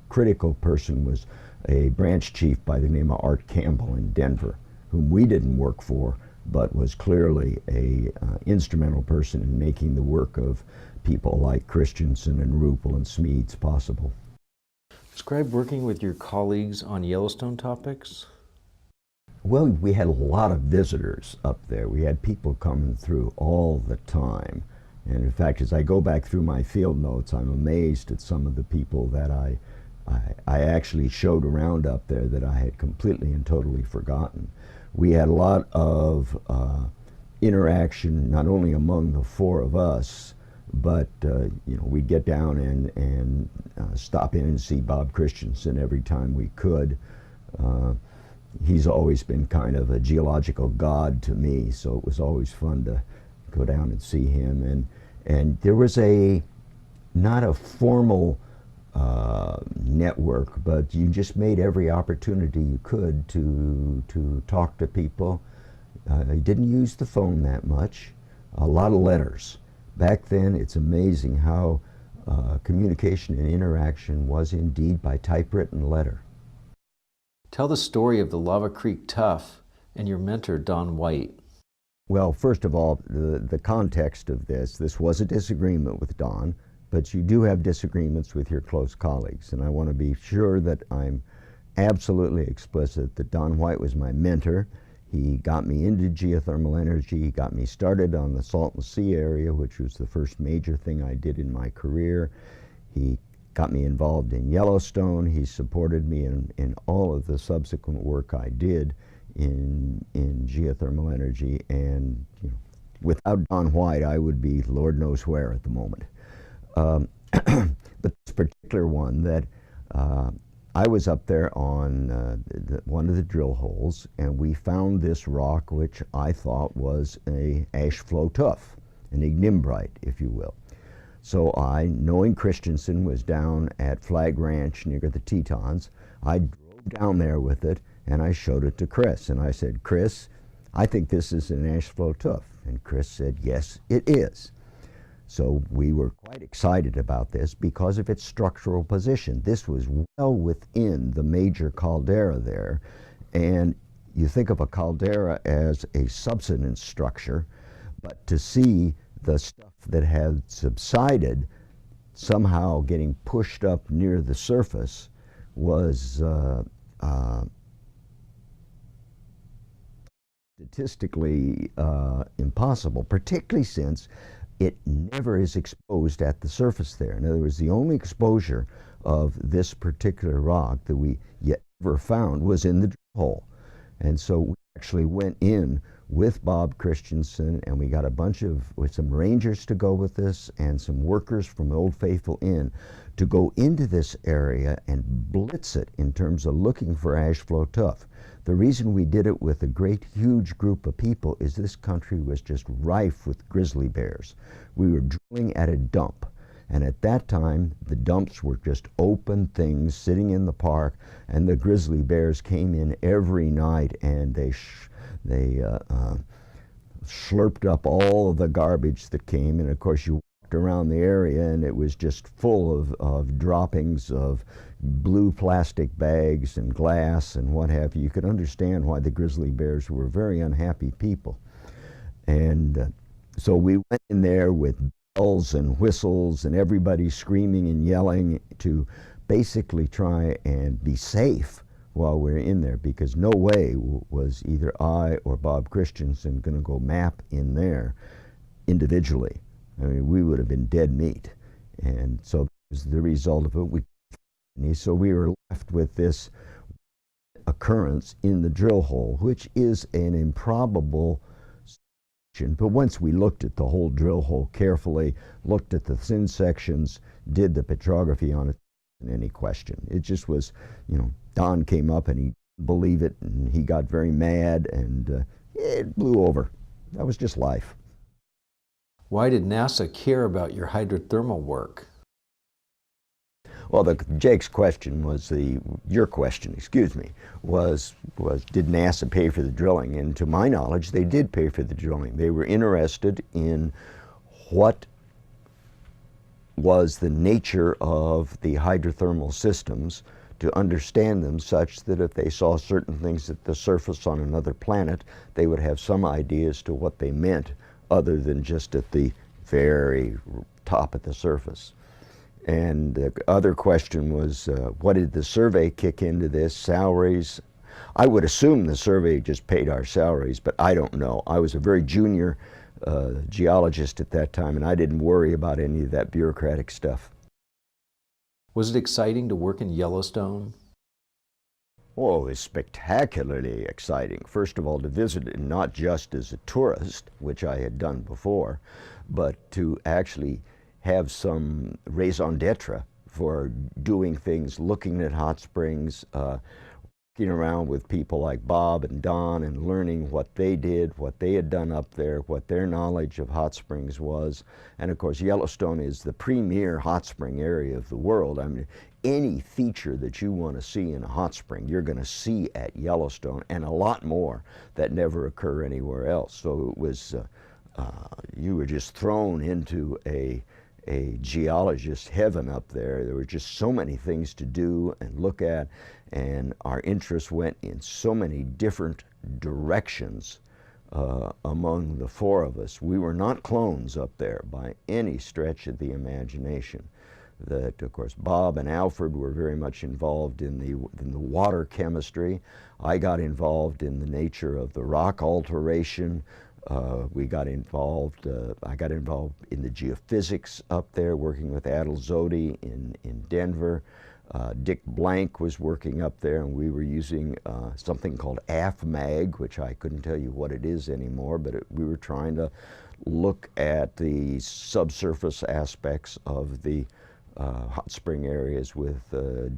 [SPEAKER 4] critical person was a branch chief by the name of Art Campbell in Denver, whom we didn't work for, but was clearly a instrumental person in making the work of people like Christensen and Ruppel and Smeads possible.
[SPEAKER 1] Describe working with your colleagues on Yellowstone topics.
[SPEAKER 4] Well, we had a lot of visitors up there. We had people coming through all the time. And in fact, as I go back through my field notes, I'm amazed at some of the people that I actually showed around up there that I had completely and totally forgotten. We had a lot of interaction, not only among the four of us, but we'd get down and stop in and see Bob Christensen every time we could. He's always been kind of a geological god to me, so it was always fun to go down and see him. And there was not a formal network, but you just made every opportunity you could to talk to people. You didn't use the phone that much. A lot of letters. Back then, it's amazing how communication and interaction was indeed by typewritten letter.
[SPEAKER 1] Tell the story of the Lava Creek Tough and your mentor, Don White.
[SPEAKER 4] Well, first of all, the context of this was a disagreement with Don, but you do have disagreements with your close colleagues, and I want to be sure that I'm absolutely explicit that Don White was my mentor. He got me into geothermal energy. He got me started on the Salton Sea area, which was the first major thing I did in my career. He got me involved in Yellowstone. He supported me in all of the subsequent work I did in geothermal energy. And without Don White, I would be Lord knows where at the moment. But this particular one that I was up there on one of the drill holes, and we found this rock which I thought was a ash flow tuff, an ignimbrite, if you will. So I, knowing Christensen was down at Flag Ranch near the Tetons, I drove down there with it and I showed it to Chris. And I said, Chris, I think this is an ash flow tuff. And Chris said, yes, it is. So we were quite excited about this because of its structural position. This was well within the major caldera there. And you think of a caldera as a subsidence structure, but to see the stuff that had subsided somehow getting pushed up near the surface was statistically impossible, particularly since it never is exposed at the surface there. In other words, the only exposure of this particular rock that we yet ever found was in the drill hole. And so we actually went in with Bob Christensen, and we got a bunch of, with some rangers to go with this and some workers from Old Faithful Inn to go into this area and blitz it in terms of looking for ash flow tuff. The reason we did it with a great huge group of people is this country was just rife with grizzly bears. We were drilling at a dump, and at that time the dumps were just open things sitting in the park, and the grizzly bears came in every night, and they slurped up all of the garbage that came. And of course you walked around the area and it was just full of droppings of blue plastic bags and glass and what have you. You could understand why the grizzly bears were very unhappy people. And so we went in there with bells and whistles and everybody screaming and yelling to basically try and be safe while we're in there, because no way was either I or Bob Christensen going to go map in there individually. I mean, we would have been dead meat. And so that was the result of it. So we were left with this occurrence in the drill hole, which is an improbable situation. But once we looked at the whole drill hole carefully, looked at the thin sections, did the petrography on it, any question. It just was, you know, Don came up and he didn't believe it, and he got very mad, and it blew over. That was just life.
[SPEAKER 1] Why did NASA care about your hydrothermal work?
[SPEAKER 4] Well, Jake's question was your question, excuse me, was did NASA pay for the drilling? And to my knowledge, they did pay for the drilling. They were interested in what was the nature of the hydrothermal systems, to understand them such that if they saw certain things at the surface on another planet, they would have some idea as to what they meant other than just at the very top of the surface. And the other question was, what did the survey kick into this? Salaries? I would assume the survey just paid our salaries, but I don't know. I was a very junior geologist at that time, and I didn't worry about any of that bureaucratic stuff.
[SPEAKER 1] Was it exciting to work in Yellowstone?
[SPEAKER 4] Oh, it was spectacularly exciting. First of all, to visit it not just as a tourist, which I had done before, but to actually have some raison d'etre for doing things, looking at hot springs, walking around with people like Bob and Don and learning what they did, what they had done up there, what their knowledge of hot springs was. And of course, Yellowstone is the premier hot spring area of the world. I mean, any feature that you want to see in a hot spring, you're going to see at Yellowstone, and a lot more that never occur anywhere else. So it was, you were just thrown into a geologist heaven up there. There were just so many things to do and look at, and our interest went in so many different directions among the four of us. We were not clones up there by any stretch of the imagination. That, of course, Bob and Alfred were very much involved in the water chemistry. I got involved in the nature of the rock alteration. I got involved in the geophysics up there, working with Adel Zodi in Denver. Dick Blank was working up there, and we were using something called AFMAG, which I couldn't tell you what it is anymore, but we were trying to look at the subsurface aspects of the hot spring areas with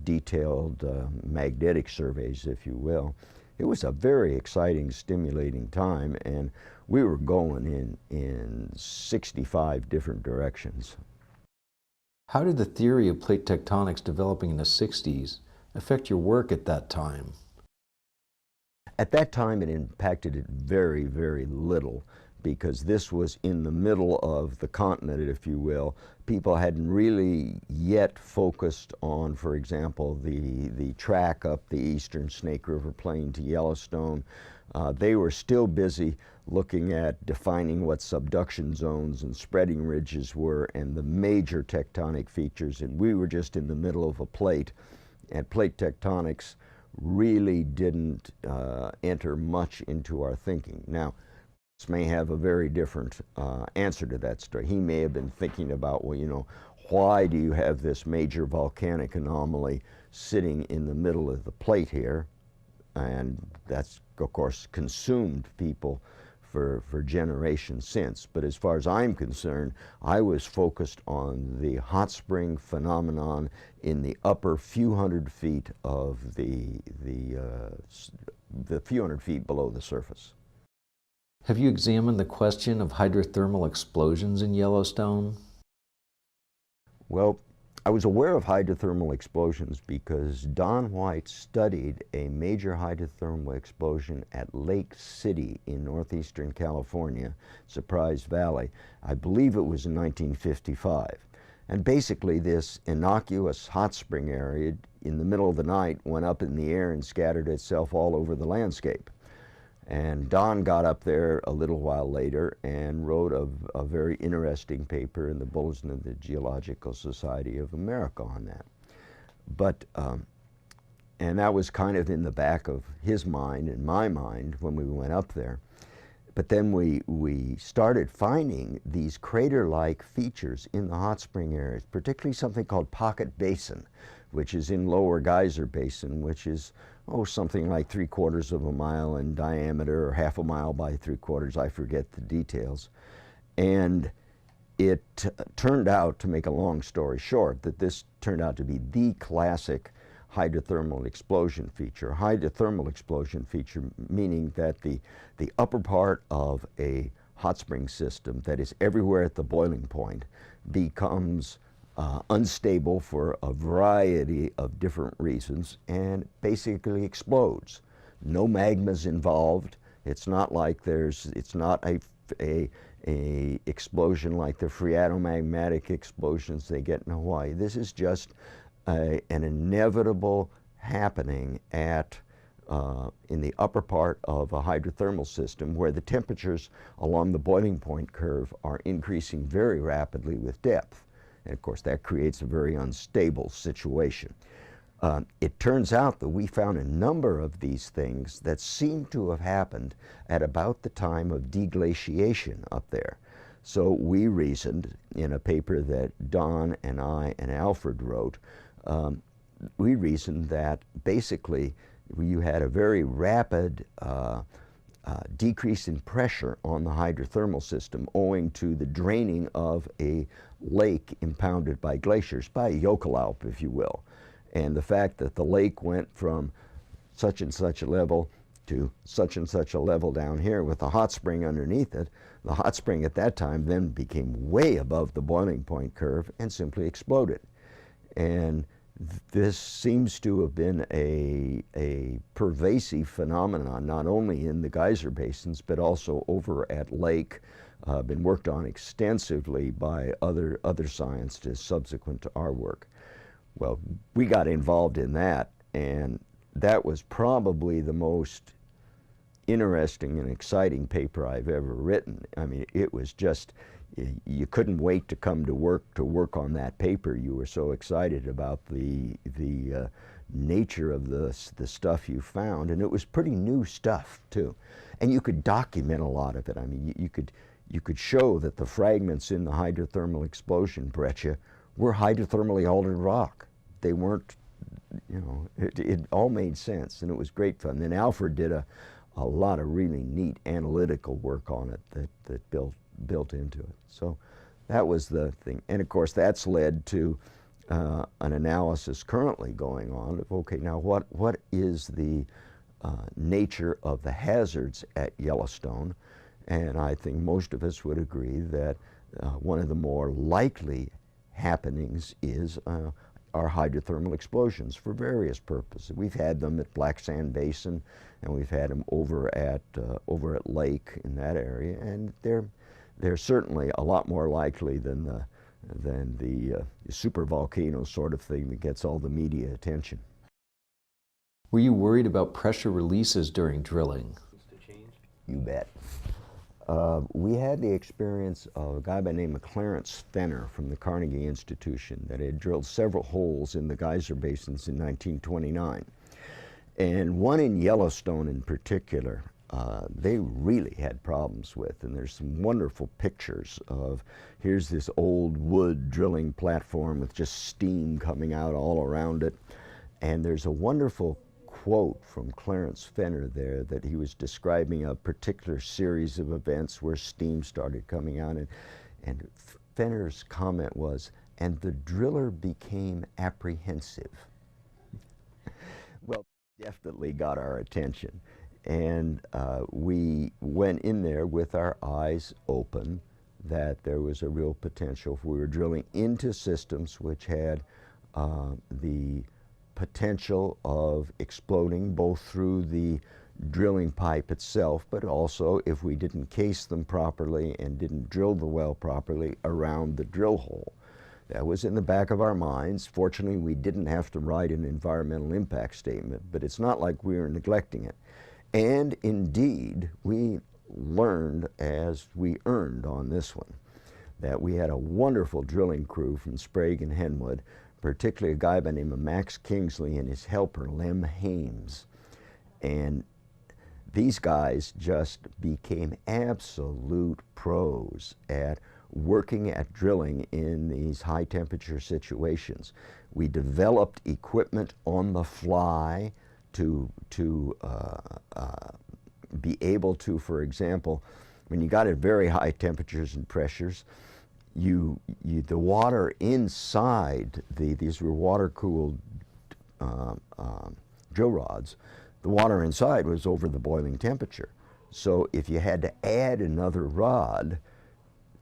[SPEAKER 4] detailed magnetic surveys, if you will. It was a very exciting, stimulating time, and we were going in 65 different directions.
[SPEAKER 1] How did the theory of plate tectonics developing in the 60s affect your work at that time?
[SPEAKER 4] At that time, it impacted it very, very little, because this was in the middle of the continent, if you will. People hadn't really yet focused on, for example, the track up the eastern Snake River Plain to Yellowstone. They were still busy looking at defining what subduction zones and spreading ridges were and the major tectonic features, and we were just in the middle of a plate, and plate tectonics really didn't enter much into our thinking. Now, this may have a very different answer to that story. He may have been thinking about, well, you know, why do you have this major volcanic anomaly sitting in the middle of the plate here? and that's of course consumed people for generations since. But as far as I'm concerned, I was focused on the hot spring phenomenon in the upper few hundred feet of the few hundred feet below the surface.
[SPEAKER 1] Have you examined the question of hydrothermal explosions in Yellowstone?
[SPEAKER 4] Well, I was aware of hydrothermal explosions because Don White studied a major hydrothermal explosion at Lake City in northeastern California, Surprise Valley. I believe it was in 1955. And basically this innocuous hot spring area in the middle of the night went up in the air and scattered itself all over the landscape. And Don got up there a little while later and wrote a very interesting paper in the Bulletin of the Geological Society of America on that. But, and that was kind of in the back of his mind and my mind when we went up there. But then we started finding these crater-like features in the hot spring areas, particularly something called Pocket Basin, which is in Lower Geyser Basin, which is something like 3/4 of a mile in diameter or half a mile by 3/4, I forget the details. And it turned out, to make a long story short, that this turned out to be the classic hydrothermal explosion feature. Hydrothermal explosion feature meaning that the upper part of a hot spring system that is everywhere at the boiling point becomes unstable for a variety of different reasons and basically explodes. No magma's involved. It's not like it's not a explosion like the phreatomagmatic explosions they get in Hawaii. This is just an inevitable happening at in the upper part of a hydrothermal system where the temperatures along the boiling point curve are increasing very rapidly with depth. And of course that creates a very unstable situation. It turns out that we found a number of these things that seem to have happened at about the time of deglaciation up there. So we reasoned in a paper that Don and I and Alfred wrote, we reasoned that basically you had a very rapid decrease in pressure on the hydrothermal system owing to the draining of a lake impounded by glaciers, by a Yokalalp, if you will. And the fact that the lake went from such and such a level to such and such a level down here with a hot spring underneath it, the hot spring at that time then became way above the boiling point curve and simply exploded. And this seems to have been a pervasive phenomenon, not only in the geyser basins, but also over at Lake, been worked on extensively by other scientists subsequent to our work. Well, we got involved in that, and that was probably the most interesting and exciting paper I've ever written. I mean, it was just, you couldn't wait to come to work on that paper. You were so excited about the nature of the stuff you found, and it was pretty new stuff too. And you could document a lot of it. I mean, you could show that the fragments in the hydrothermal explosion breccia were hydrothermally altered rock. They weren't, you know, it all made sense, and it was great fun. Then Alfred did a lot of really neat analytical work on it that built into it. So that was the thing. And of course that's led to an analysis currently going on of, okay, now what is the nature of the hazards at Yellowstone? And I think most of us would agree that one of the more likely happenings is are hydrothermal explosions for various purposes. We've had them at Black Sand Basin, and we've had them over at Lake in that area, and they're certainly a lot more likely than the supervolcano sort of thing that gets all the media attention.
[SPEAKER 1] Were you worried about pressure releases during drilling?
[SPEAKER 4] You bet. We had the experience of a guy by the name of Clarence Fenner from the Carnegie Institution that had drilled several holes in the geyser basins in 1929. And one in Yellowstone in particular, they really had problems with. And there's some wonderful pictures of, here's this old wood drilling platform with just steam coming out all around it. And there's a wonderful quote from Clarence Fenner there that he was describing a particular series of events where steam started coming out, and Fenner's comment was, "And the driller became apprehensive." Well, definitely got our attention, and we went in there with our eyes open that there was a real potential. We were drilling into systems which had the potential of exploding both through the drilling pipe itself, but also, if we didn't case them properly and didn't drill the well properly, around the drill hole. That was in the back of our minds. Fortunately, we didn't have to write an environmental impact statement, but it's not like we were neglecting it. And indeed, we learned as we earned on this one, that we had a wonderful drilling crew from Sprague and Henwood, particularly a guy by the name of Max Kingsley and his helper, Lem Hames. And these guys just became absolute pros at working at drilling in these high temperature situations. We developed equipment on the fly to be able to, for example, when you got at very high temperatures and pressures, the water inside these were water cooled drill rods. The water inside was over the boiling temperature. So if you had to add another rod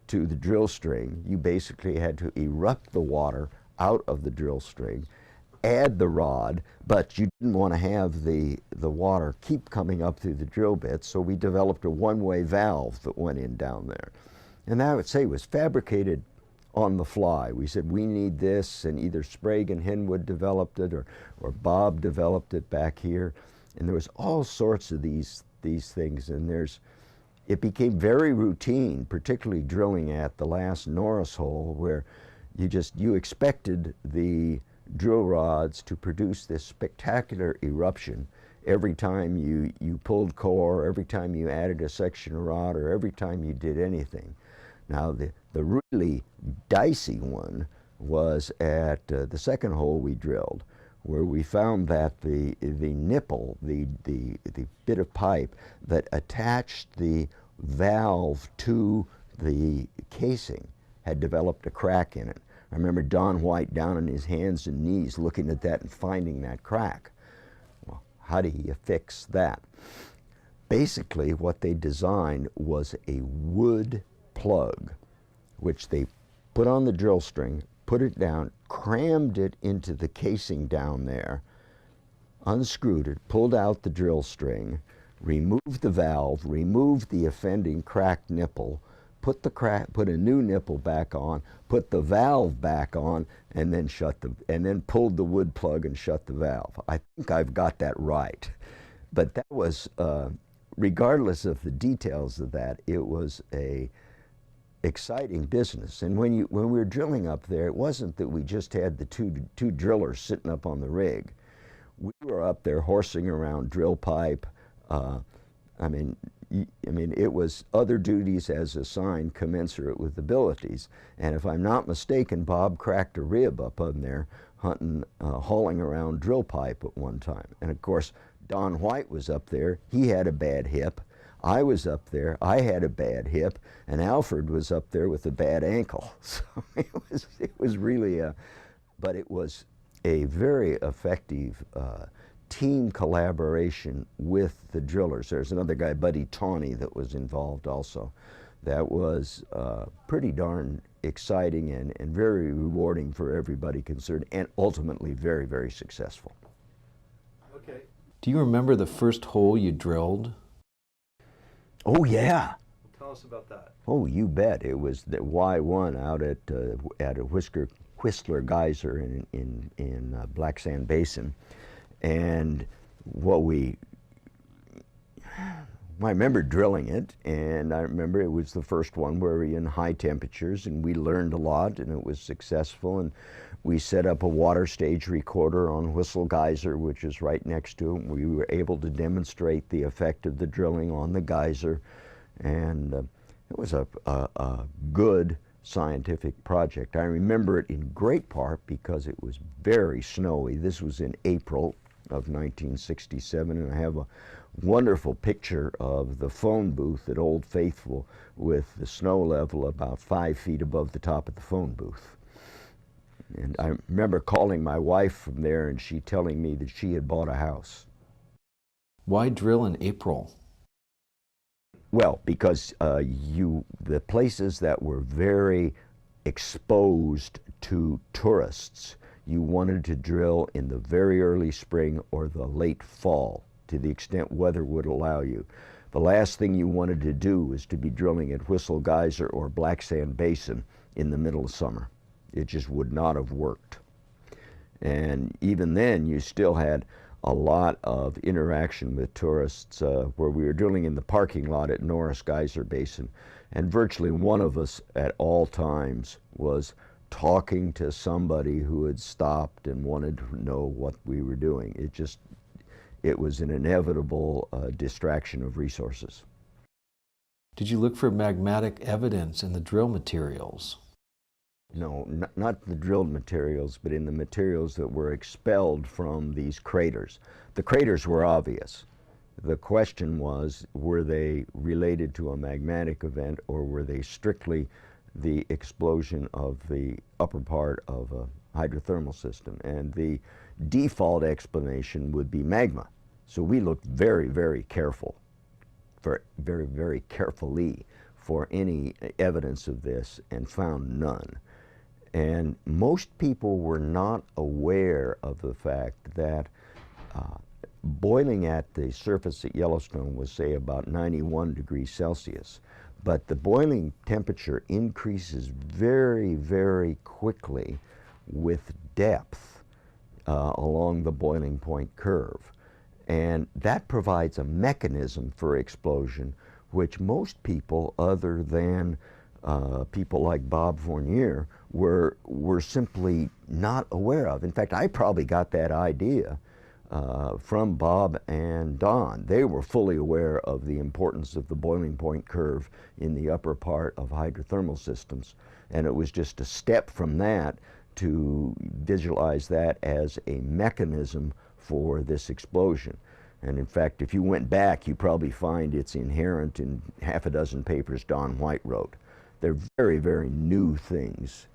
[SPEAKER 4] to the drill string, you basically had to erupt the water out of the drill string, add the rod, but you didn't want to have the water keep coming up through the drill bit, so we developed a one-way valve that went in down there. And that, I would say, was fabricated on the fly. We said, we need this, and either Sprague and Henwood developed it, or Bob developed it back here. And there was all sorts of these things, and it became very routine, particularly drilling at the last Norris hole, where you expected the drill rods to produce this spectacular eruption every time you pulled core, every time you added a section of rod, or every time you did anything. Now the really dicey one was at the second hole we drilled, where we found that the nipple, the bit of pipe that attached the valve to the casing, had developed a crack in it. I remember Don White down on his hands and knees looking at that and finding that crack. Well, how do you fix that? Basically, what they designed was a wood plug, which they put on the drill string, put it down, crammed it into the casing down there, unscrewed it, pulled out the drill string, removed the valve, removed the offending cracked nipple, put a new nipple back on, put the valve back on, and then pulled the wood plug and shut the valve. I think I've got that right. But that was, regardless of the details of that, it was a exciting business. And when we were drilling up there, it wasn't that we just had the two drillers sitting up on the rig. We were up there horsing around drill pipe. I mean, it was other duties as assigned commensurate with abilities. And if I'm not mistaken, Bob cracked a rib up on there hunting, hauling around drill pipe at one time. And of course, Don White was up there. He had a bad hip. I was up there. I had a bad hip. And Alfred was up there with a bad ankle. So it was really but it was a very effective team collaboration with the drillers. There's another guy, Buddy Tawney, that was involved also. That was pretty darn exciting and very rewarding for everybody concerned, and ultimately very, very successful.
[SPEAKER 3] Okay.
[SPEAKER 1] Do you remember the first hole you drilled?
[SPEAKER 4] Oh, yeah.
[SPEAKER 3] Tell us about that.
[SPEAKER 4] Oh, you bet. It was the Y1 out at a Whistler Geyser in Black Sand Basin. And I remember drilling it, and I remember it was the first one where we were in high temperatures, and we learned a lot, and it was successful. And we set up a water stage recorder on Whistle Geyser, which is right next to it. We were able to demonstrate the effect of the drilling on the geyser, and it was a good scientific project. I remember it in great part because it was very snowy. This was in April, of 1967, and I have a wonderful picture of the phone booth at Old Faithful with the snow level about 5 feet above the top of the phone booth. And I remember calling my wife from there and she telling me that she had bought a house.
[SPEAKER 1] Why drill in April?
[SPEAKER 4] Well, because the places that were very exposed to tourists, you wanted to drill in the very early spring or the late fall, to the extent weather would allow you. The last thing you wanted to do was to be drilling at Whistle Geyser or Black Sand Basin in the middle of summer. It just would not have worked. And even then, you still had a lot of interaction with tourists where we were drilling in the parking lot at Norris Geyser Basin, and virtually one of us at all times was talking to somebody who had stopped and wanted to know what we were doing. It was an inevitable distraction of resources.
[SPEAKER 1] Did you look for magmatic evidence in the drill materials?
[SPEAKER 4] No, not the drilled materials, but in the materials that were expelled from these craters. The craters were obvious. The question was, were they related to a magmatic event, or were they strictly the explosion of the upper part of a hydrothermal system? And the default explanation would be magma. So we looked very, very carefully for any evidence of this and found none. And most people were not aware of the fact that boiling at the surface at Yellowstone was, say, about 91 degrees Celsius. But the boiling temperature increases very, very quickly with depth along the boiling point curve. And that provides a mechanism for explosion, which most people, other than people like Bob Fournier, were simply not aware of. In fact, I probably got that idea from Bob and Don. They were fully aware of the importance of the boiling point curve in the upper part of hydrothermal systems. And it was just a step from that to visualize that as a mechanism for this explosion. And in fact, if you went back, you probably find it's inherent in half a dozen papers Don White wrote. They're very, very new things.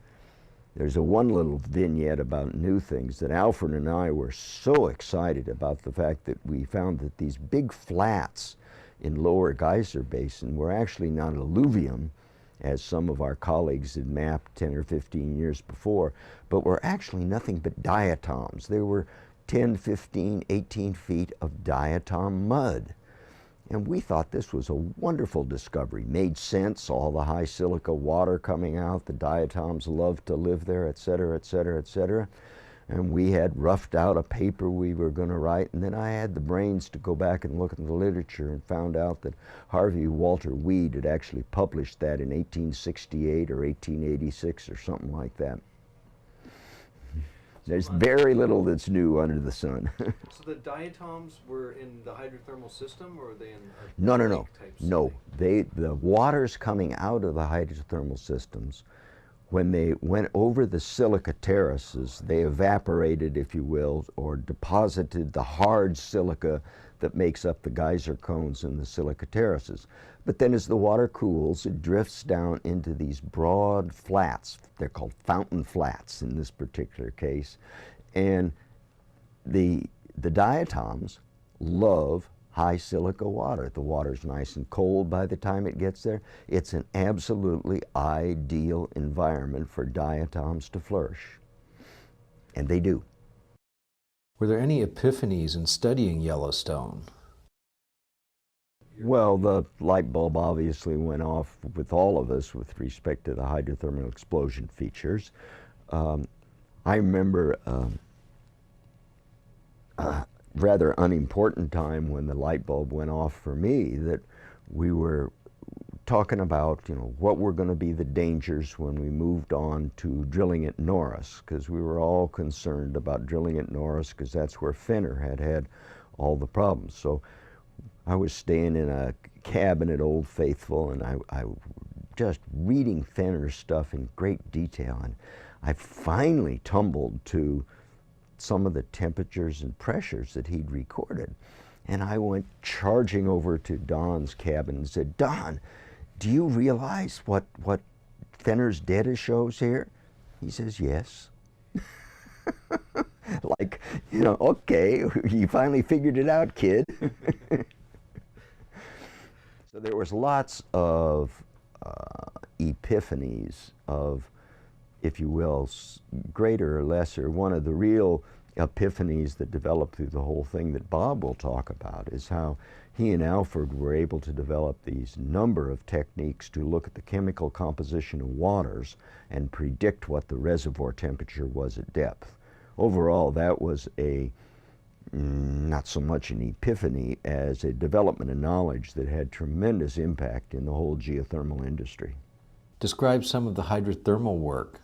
[SPEAKER 4] There's one little vignette about new things that Alfred and I were so excited about, the fact that we found that these big flats in Lower Geyser Basin were actually not alluvium, as some of our colleagues had mapped 10 or 15 years before, but were actually nothing but diatoms. There were 10, 15, 18 feet of diatom mud. And we thought this was a wonderful discovery. Made sense, all the high silica water coming out, the diatoms love to live there, et cetera, et cetera, et cetera. And we had roughed out a paper we were going to write, and then I had the brains to go back and look at the literature and found out that Harvey Walter Weed had actually published that in 1868 or 1886 or something like that. There's very little that's new under the sun.
[SPEAKER 3] So the diatoms were in the hydrothermal system, or were they in
[SPEAKER 4] No.
[SPEAKER 3] type setting?
[SPEAKER 4] The waters coming out of the hydrothermal systems, when they went over the silica terraces, they evaporated, if you will, or deposited the hard silica that makes up the geyser cones in the silica terraces. But then as the water cools, it drifts down into these broad flats. They're called fountain flats in this particular case. And the diatoms love high silica water. The water's nice and cold by the time it gets there. It's an absolutely ideal environment for diatoms to flourish. And they do.
[SPEAKER 1] Were there any epiphanies in studying Yellowstone?
[SPEAKER 4] Well, the light bulb obviously went off with all of us with respect to the hydrothermal explosion features. I remember a rather unimportant time when the light bulb went off for me, that we were talking about, what were going to be the dangers when we moved on to drilling at Norris, because we were all concerned about drilling at Norris because that's where Fenner had all the problems. So I was staying in a cabin at Old Faithful, and I just reading Fenner's stuff in great detail, and I finally tumbled to some of the temperatures and pressures that he'd recorded. And I went charging over to Don's cabin and said, "Don, do you realize what Fenner's data shows here?" He says, "Yes." Like, you know, okay, you finally figured it out, kid. So there was lots of epiphanies of, if you will, greater or lesser. One of the real epiphanies that developed through the whole thing that Bob will talk about is how he and Alfred were able to develop these number of techniques to look at the chemical composition of waters and predict what the reservoir temperature was at depth. Overall, that was a not so much an epiphany as a development of knowledge that had tremendous impact in the whole geothermal industry.
[SPEAKER 1] Describe some of the hydrothermal work.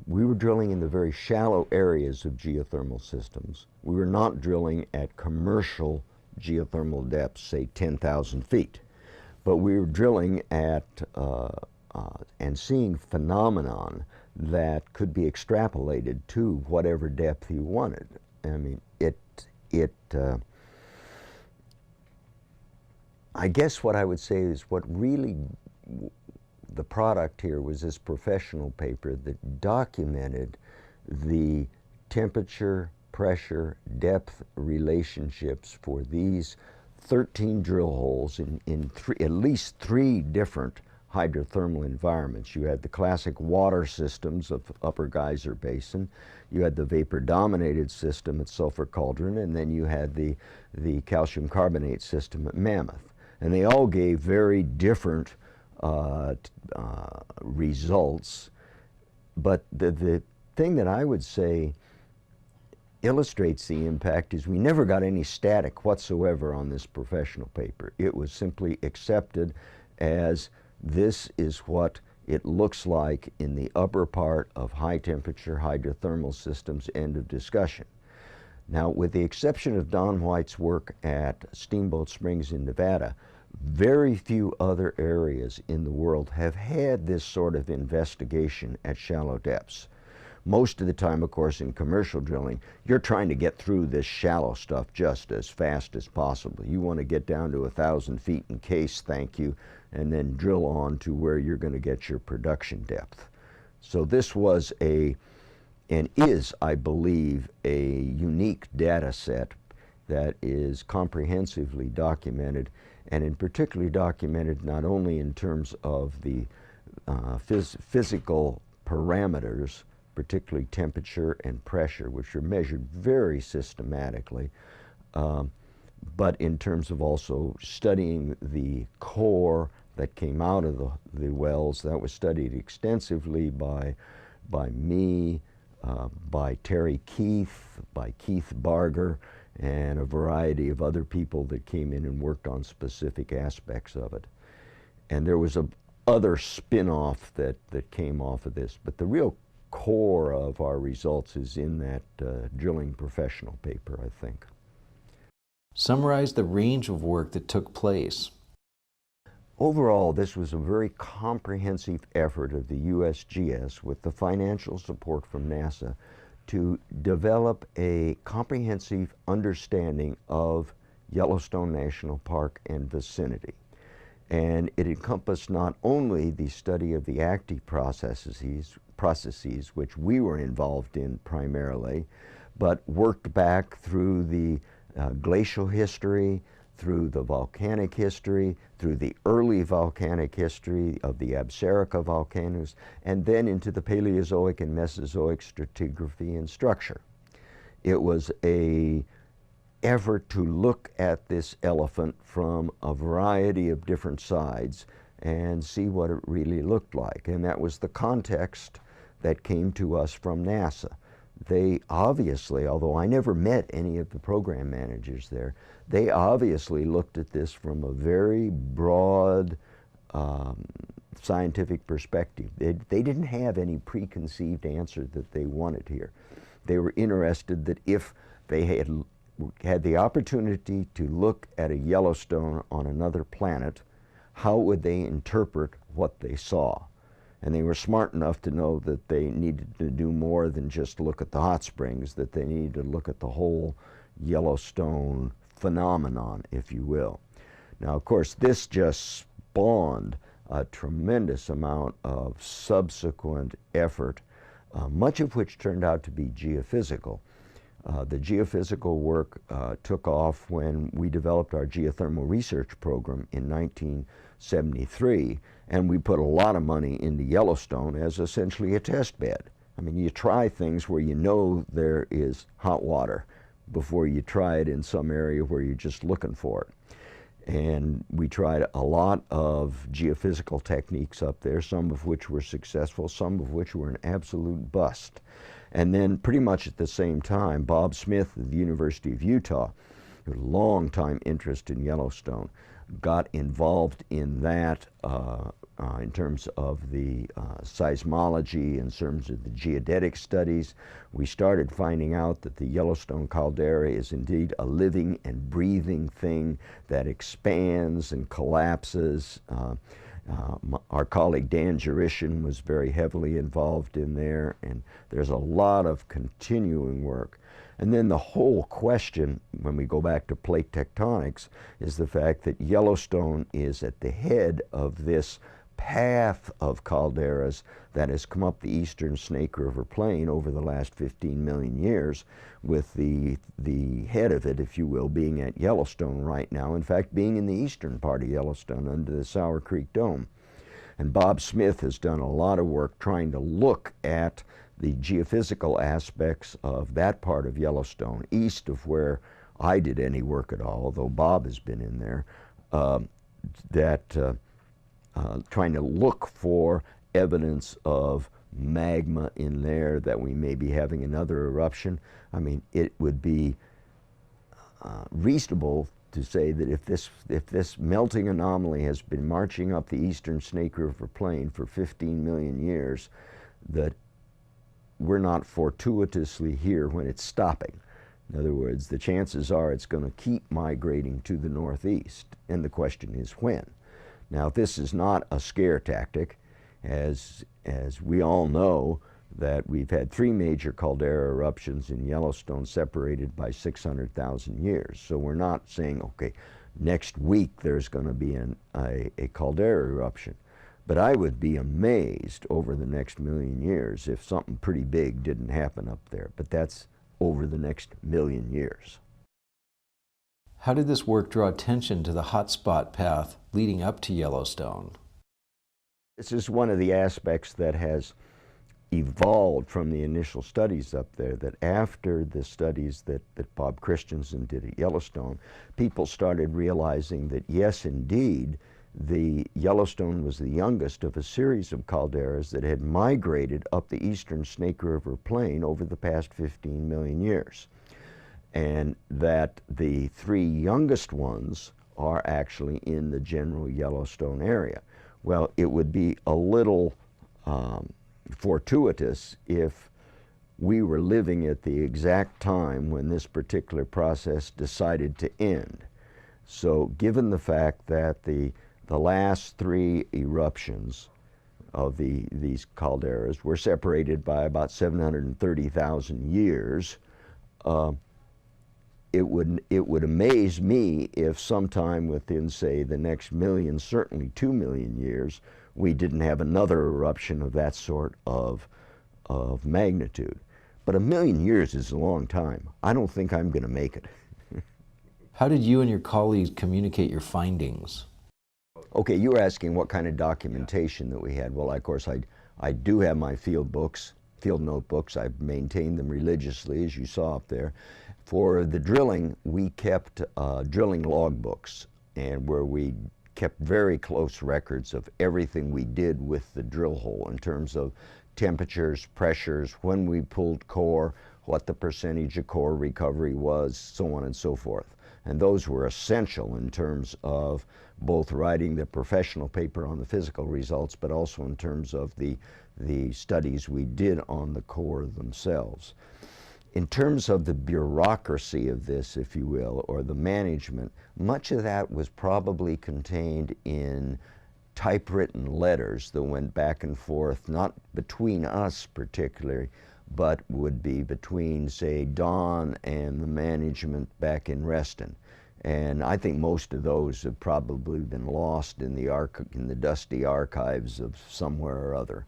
[SPEAKER 4] We were drilling in the very shallow areas of geothermal systems. We were not drilling at commercial geothermal depths, say 10,000 feet. But we were drilling at and seeing phenomenon that could be extrapolated to whatever depth you wanted. I mean, I guess what I would say is what really the product here was this professional paper that documented the temperature, pressure, depth relationships for these 13 drill holes in at least three different hydrothermal environments. You had the classic water systems of Upper Geyser Basin, you had the vapor-dominated system at Sulphur Cauldron, and then you had the calcium carbonate system at Mammoth. And they all gave very different results. But the thing that I would say illustrates the impact is we never got any static whatsoever on this professional paper. It was simply accepted as this is what it looks like in the upper part of high temperature hydrothermal systems, end of discussion. Now, with the exception of Don White's work at Steamboat Springs in Nevada, very few other areas in the world have had this sort of investigation at shallow depths. Most of the time, of course, in commercial drilling, you're trying to get through this shallow stuff just as fast as possible. You want to get down to 1,000 feet in case, thank you, and then drill on to where you're going to get your production depth. So this was and is, I believe, a unique data set that is comprehensively documented, and in particularly documented not only in terms of the physical parameters, particularly temperature and pressure, which are measured very systematically, but in terms of also studying the core that came out of the wells. That was studied extensively by me, by Terry Keith, by Keith Barger, and a variety of other people that came in and worked on specific aspects of it. And there was a other spin-off that came off of this, but the real core of our results is in that drilling professional paper, I think.
[SPEAKER 1] Summarize the range of work that took place.
[SPEAKER 4] Overall, this was a very comprehensive effort of the USGS with the financial support from NASA to develop a comprehensive understanding of Yellowstone National Park and vicinity. And it encompassed not only the study of the active processes, which we were involved in primarily, but worked back through the glacial history, through the volcanic history, through the early volcanic history of the Absaroka volcanoes, and then into the Paleozoic and Mesozoic stratigraphy and structure. It was an effort to look at this elephant from a variety of different sides and see what it really looked like. And that was the context that came to us from NASA. They obviously, although I never met any of the program managers there, they obviously looked at this from a very broad scientific perspective. They didn't have any preconceived answer that they wanted here. They were interested that if they had the opportunity to look at a Yellowstone on another planet, how would they interpret what they saw? And they were smart enough to know that they needed to do more than just look at the hot springs, that they needed to look at the whole Yellowstone phenomenon, if you will. Now, of course, this just spawned a tremendous amount of subsequent effort, much of which turned out to be geophysical. The geophysical work took off when we developed our geothermal research program in 1973, and we put a lot of money into Yellowstone as essentially a test bed. I mean, you try things where you know there is hot water before you try it in some area where you're just looking for it. And we tried a lot of geophysical techniques up there, some of which were successful, some of which were an absolute bust. And then pretty much at the same time, Bob Smith at the University of Utah, who had a long time interest in Yellowstone, got involved in that in terms of the seismology, in terms of the geodetic studies. We started finding out that the Yellowstone caldera is indeed a living and breathing thing that expands and collapses. Our colleague Dan Jurishin was very heavily involved in there, and there's a lot of continuing work. And then the whole question, when we go back to plate tectonics, is the fact that Yellowstone is at the head of this path of calderas that has come up the eastern Snake River Plain over the last 15 million years, with the head of it, if you will, being at Yellowstone right now. In fact, being in the eastern part of Yellowstone under the Sour Creek Dome. And Bob Smith has done a lot of work trying to look at the geophysical aspects of that part of Yellowstone, east of where I did any work at all, although Bob has been in there, trying to look for evidence of magma in there, that we may be having another eruption. I mean, it would be reasonable to say that if this melting anomaly has been marching up the eastern Snake River Plain for 15 million years, that we're not fortuitously here when it's stopping. In other words, the chances are it's going to keep migrating to the northeast, and the question is when. Now, this is not a scare tactic, as we all know that we've had 3 major caldera eruptions in Yellowstone separated by 600,000 years. So we're not saying, okay, next week there's going to be a caldera eruption. But I would be amazed over the next million years if something pretty big didn't happen up there. But that's over the next million years.
[SPEAKER 1] How did this work draw attention to the hotspot path leading up to Yellowstone?
[SPEAKER 4] This is one of the aspects that has evolved from the initial studies up there, that after the studies that Bob Christensen did at Yellowstone, people started realizing that yes, indeed, the Yellowstone was the youngest of a series of calderas that had migrated up the eastern Snake River Plain over the past 15 million years. And that the 3 youngest ones are actually in the general Yellowstone area. Well, it would be a little fortuitous if we were living at the exact time when this particular process decided to end. So given the fact that the last 3 eruptions of these calderas were separated by about 730,000 years, it would amaze me if sometime within, say, the next million, certainly 2 million years, we didn't have another eruption of that sort of magnitude. But 1 million years is a long time. I don't think I'm going to make it.
[SPEAKER 1] How did you and your colleagues communicate your findings?
[SPEAKER 4] Okay, you were asking what kind of documentation that we had. Well, of course, I do have my field notebooks. I've maintained them religiously, as you saw up there. For the drilling, we kept drilling logbooks, and where we kept very close records of everything we did with the drill hole in terms of temperatures, pressures, when we pulled core, what the percentage of core recovery was, so on and so forth. And those were essential in terms of both writing the professional paper on the physical results, but also in terms of the studies we did on the core themselves. In terms of the bureaucracy of this, if you will, or the management, much of that was probably contained in typewritten letters that went back and forth, not between us particularly, but would be between, say, Don and the management back in Reston. And I think most of those have probably been lost in the dusty archives of somewhere or other.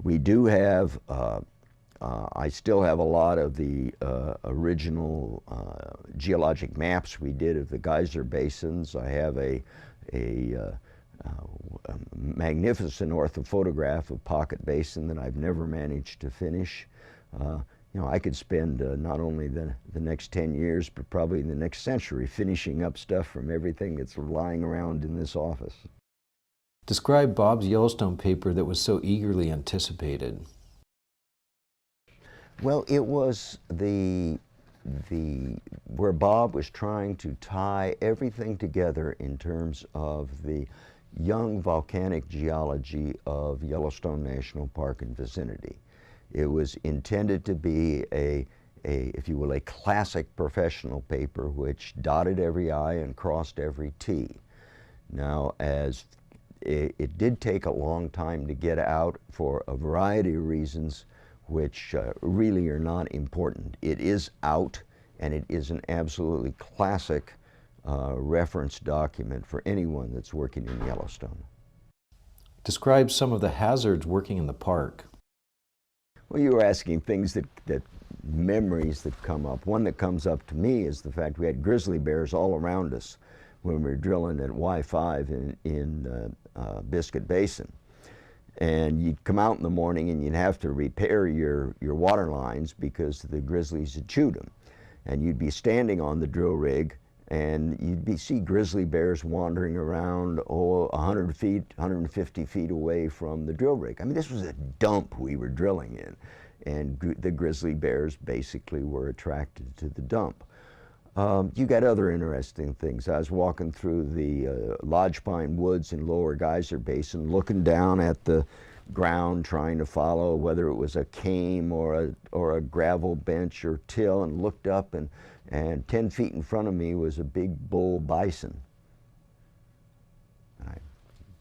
[SPEAKER 4] We do have, I still have a lot of the original geologic maps we did of the geyser basins. I have a magnificent orthophotograph of Pocket Basin that I've never managed to finish. You know, I could spend not only the next 10 years, but probably the next century finishing up stuff from everything that's lying around in this office.
[SPEAKER 1] Describe Bob's Yellowstone paper that was so eagerly anticipated.
[SPEAKER 4] Well, it was where Bob was trying to tie everything together in terms of the young volcanic geology of Yellowstone National Park and vicinity. It was intended to be if you will, a classic professional paper which dotted every I and crossed every T. Now, as it did take a long time to get out for a variety of reasons which really are not important. It is out, and it is an absolutely classic reference document for anyone that's working in Yellowstone.
[SPEAKER 1] Describe some of the hazards working in the park.
[SPEAKER 4] Well, you were asking things memories that come up. One that comes up to me is the fact we had grizzly bears all around us when we were drilling at Y5 in Biscuit Basin. And you'd come out in the morning and you'd have to repair your water lines because the grizzlies had chewed them. And you'd be standing on the drill rig and see grizzly bears wandering around 100 feet, 150 feet away from the drill rig. I mean, this was a dump we were drilling in, and the grizzly bears basically were attracted to the dump. You got other interesting things. I was walking through the Lodge Pine Woods in Lower Geyser Basin, looking down at the ground, trying to follow whether it was a came or a gravel bench or till, and looked up, and 10 feet in front of me was a big bull bison. I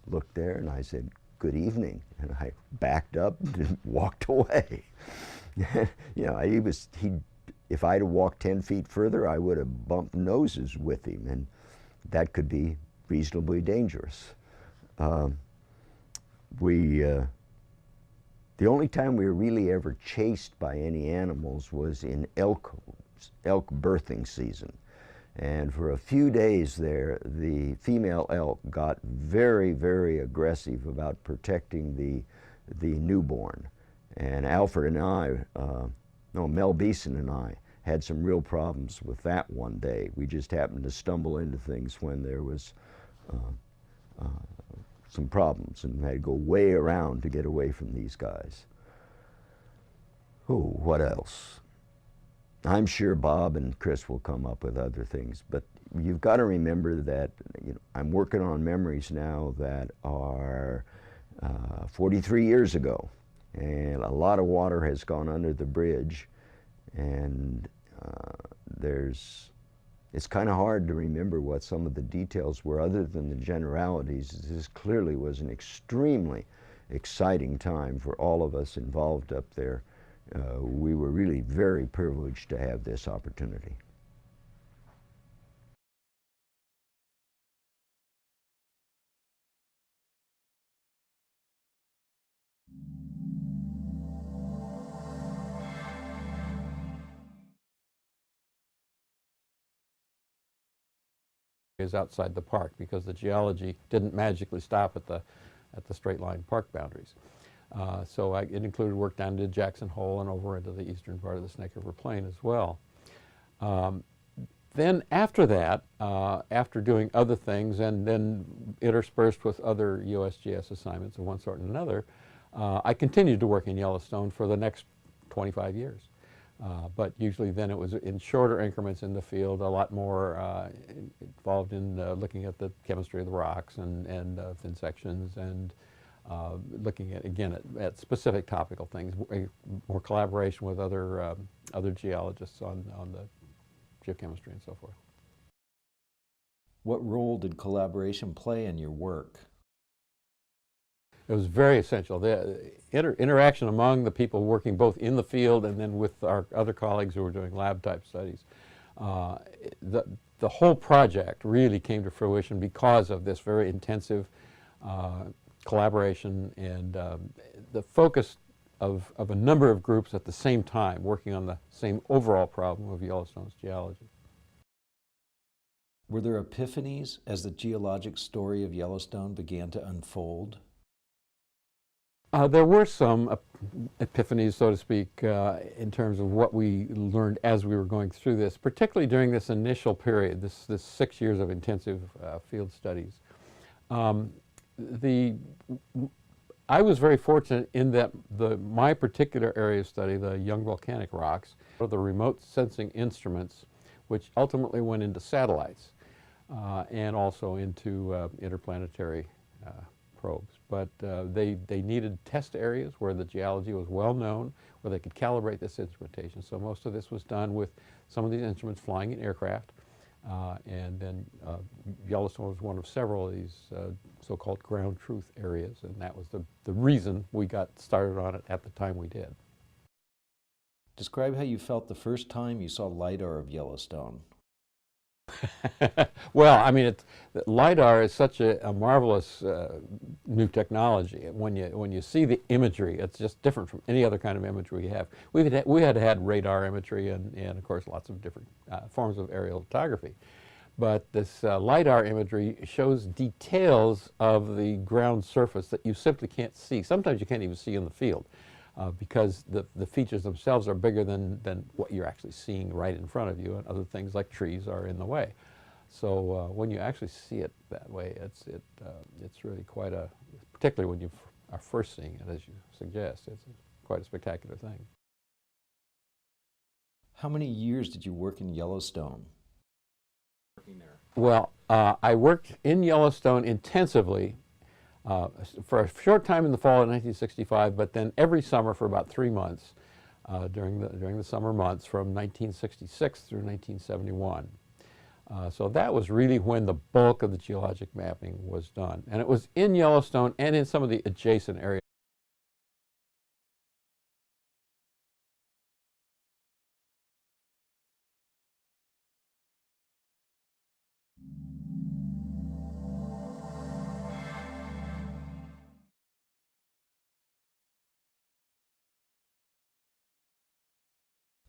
[SPEAKER 4] looked there and I said, "Good evening," and I backed up and walked away. You know, if I'd have walked 10 feet further, I would have bumped noses with him, and that could be reasonably dangerous. The only time we were really ever chased by any animals was in elk birthing season. And for a few days there, the female elk got very, very aggressive about protecting the newborn. And Alfred and I, Mel Beeson and I, had some real problems with that one day. We just happened to stumble into things when there was some problems, and had to go way around to get away from these guys. Oh, what else? I'm sure Bob and Chris will come up with other things, but you've got to remember that, you know, I'm working on memories now that are 43 years ago, and a lot of water has gone under the bridge, and it's kind of hard to remember what some of the details were other than the generalities. This clearly was an extremely exciting time for all of us involved up there. We were really very privileged to have this opportunity.
[SPEAKER 2] Is outside the park because the geology didn't magically stop at the straight line park boundaries. So it included work down to Jackson Hole and over into the eastern part of the Snake River Plain as well. Then after that, after doing other things and then interspersed with other USGS assignments of one sort and another, I continued to work in Yellowstone for the next 25 years. But usually then it was in shorter increments in the field, a lot more involved in looking at the chemistry of the rocks and thin sections, and looking at, again, at specific topical things, more collaboration with other geologists on the geochemistry and so forth.
[SPEAKER 1] What role did collaboration play in your work?
[SPEAKER 2] It was very essential. The interaction among the people working both in the field and then with our other colleagues who were doing lab type studies. The whole project really came to fruition because of this very intensive collaboration and the focus of a number of groups at the same time working on the same overall problem of Yellowstone's geology.
[SPEAKER 1] Were there epiphanies as the geologic story of Yellowstone began to unfold?
[SPEAKER 2] There were some epiphanies, so to speak, in terms of what we learned as we were going through this, particularly during this initial period, this 6 years of intensive field studies. I was very fortunate in that my particular area of study, the young volcanic rocks, are the remote sensing instruments, which ultimately went into satellites and also into interplanetary probes. But they needed test areas where the geology was well known, where they could calibrate this instrumentation. So most of this was done with some of these instruments flying in aircraft. And then Yellowstone was one of several of these so-called ground truth areas, and that was the reason we got started on it at the time we did.
[SPEAKER 1] Describe how you felt the first time you saw LiDAR of Yellowstone.
[SPEAKER 2] Well, I mean, LiDAR is such a marvelous new technology. When you see the imagery, it's just different from any other kind of imagery we have. We had radar imagery and of course lots of different forms of aerial photography. But this LiDAR imagery shows details of the ground surface that you simply can't see. Sometimes you can't even see in the field because the features themselves are bigger than what you're actually seeing right in front of you, and other things like trees are in the way. So when you actually see it that way, it's really quite particularly when you are first seeing it, as you suggest, it's quite a spectacular thing.
[SPEAKER 1] How many years did you work in Yellowstone?
[SPEAKER 3] Working there.
[SPEAKER 2] Well, I worked in Yellowstone intensively for a short time in the fall of 1965, but then every summer for about 3 months during the summer months from 1966 through 1971. So that was really when the bulk of the geologic mapping was done. And it was in Yellowstone and in some of the adjacent areas.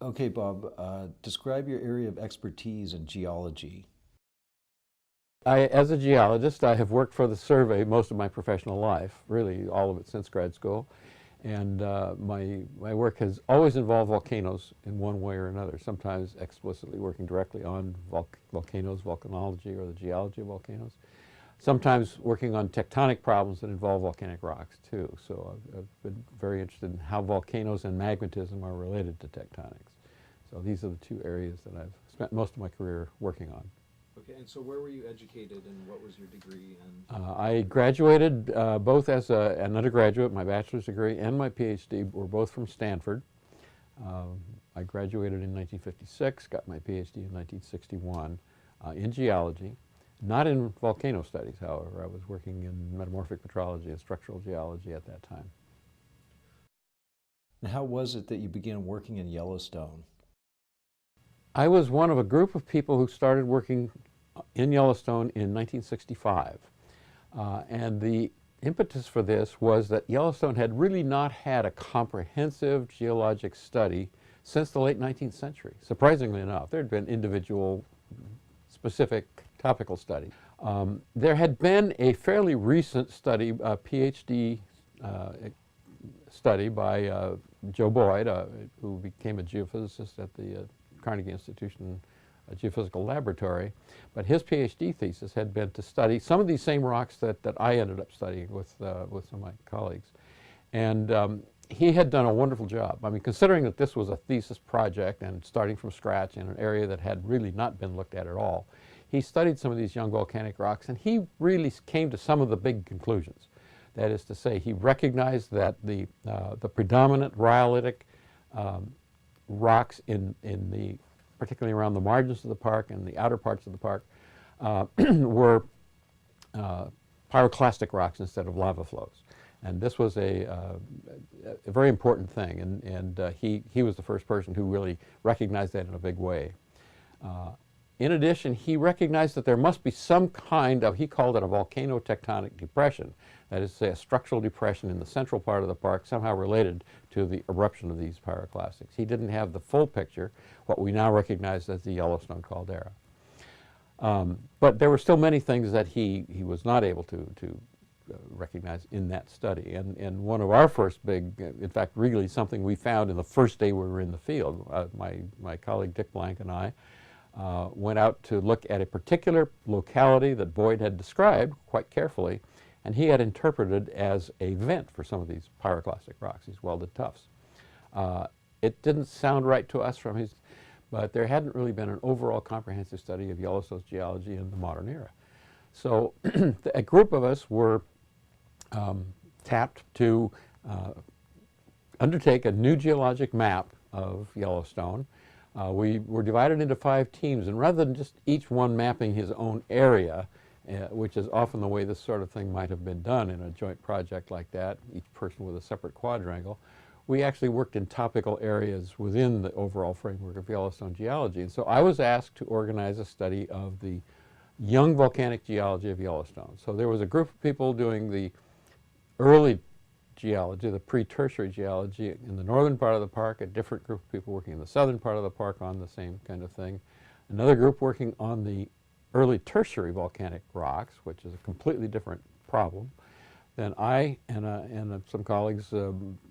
[SPEAKER 1] Okay, Bob, describe your area of expertise in geology.
[SPEAKER 2] As a geologist, I have worked for the survey most of my professional life, really all of it since grad school. And my work has always involved volcanoes in one way or another, sometimes explicitly working directly on volcanoes, volcanology, or the geology of volcanoes. Sometimes working on tectonic problems that involve volcanic rocks too. So I've been very interested in how volcanoes and magmatism are related to tectonics. So these are the two areas that I've spent most of my career working on.
[SPEAKER 3] Okay, and so where were you educated and what was your degree? And
[SPEAKER 2] I graduated both as an undergraduate, my bachelor's degree and my PhD were both from Stanford. I graduated in 1956, got my PhD in 1961 in geology. Not in volcano studies, however. I was working in metamorphic petrology and structural geology at that time.
[SPEAKER 1] And how was it that you began working in Yellowstone?
[SPEAKER 2] I was one of a group of people who started working in Yellowstone in 1965. And the impetus for this was that Yellowstone had really not had a comprehensive geologic study since the late 19th century. Surprisingly enough, there had been individual specific topical study. There had been a fairly recent study, a PhD study by Joe Boyd, who became a geophysicist at the Carnegie Institution Geophysical Laboratory. But his PhD thesis had been to study some of these same rocks that I ended up studying with some of my colleagues. And he had done a wonderful job. I mean, considering that this was a thesis project and starting from scratch in an area that had really not been looked at all, he studied some of these young volcanic rocks and he really came to some of the big conclusions. That is to say, he recognized that the predominant rhyolitic rocks particularly around the margins of the park and the outer parts of the park, were pyroclastic rocks instead of lava flows. And this was a very important thing, and he was the first person who really recognized that in a big way. In addition, he recognized that there must be some kind of, he called it a volcano-tectonic depression, that is to say a structural depression in the central part of the park somehow related to the eruption of these pyroclastics. He didn't have the full picture, what we now recognize as the Yellowstone Caldera. But there were still many things that he was not able to recognize in that study. And one of our first big, in fact, really something we found in the first day we were in the field, my colleague Dick Blank and I went out to look at a particular locality that Boyd had described quite carefully, and he had interpreted as a vent for some of these pyroclastic rocks, these welded tuffs. It didn't sound right to us from his, but there hadn't really been an overall comprehensive study of Yellowstone's geology in the modern era. So a group of us were tapped to undertake a new geologic map of Yellowstone. We were divided into 5 teams, and rather than just each one mapping his own area, which is often the way this sort of thing might have been done in a joint project like that, each person with a separate quadrangle, we actually worked in topical areas within the overall framework of Yellowstone geology. And so I was asked to organize a study of the young volcanic geology of Yellowstone. So there was a group of people doing the early geology, the pre-tertiary geology in the northern part of the park, a different group of people working in the southern part of the park on the same kind of thing, another group working on the early tertiary volcanic rocks, which is a completely different problem. Then I and some colleagues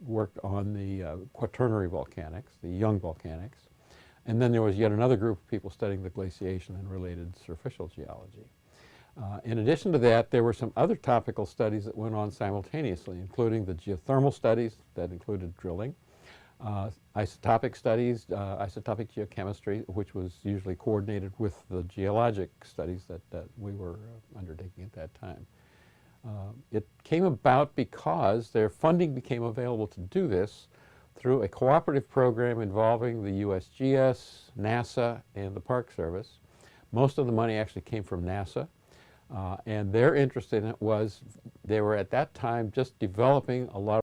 [SPEAKER 2] worked on the quaternary volcanics, the young volcanics. And then there was yet another group of people studying the glaciation and related superficial geology. In addition to that, there were some other topical studies that went on simultaneously, including the geothermal studies that included drilling, isotopic studies, isotopic geochemistry, which was usually coordinated with the geologic studies that we were undertaking at that time. It came about because their funding became available to do this through a cooperative program involving the USGS, NASA, and the Park Service. Most of the money actually came from NASA, and their interest in it was they were at that time just developing a lot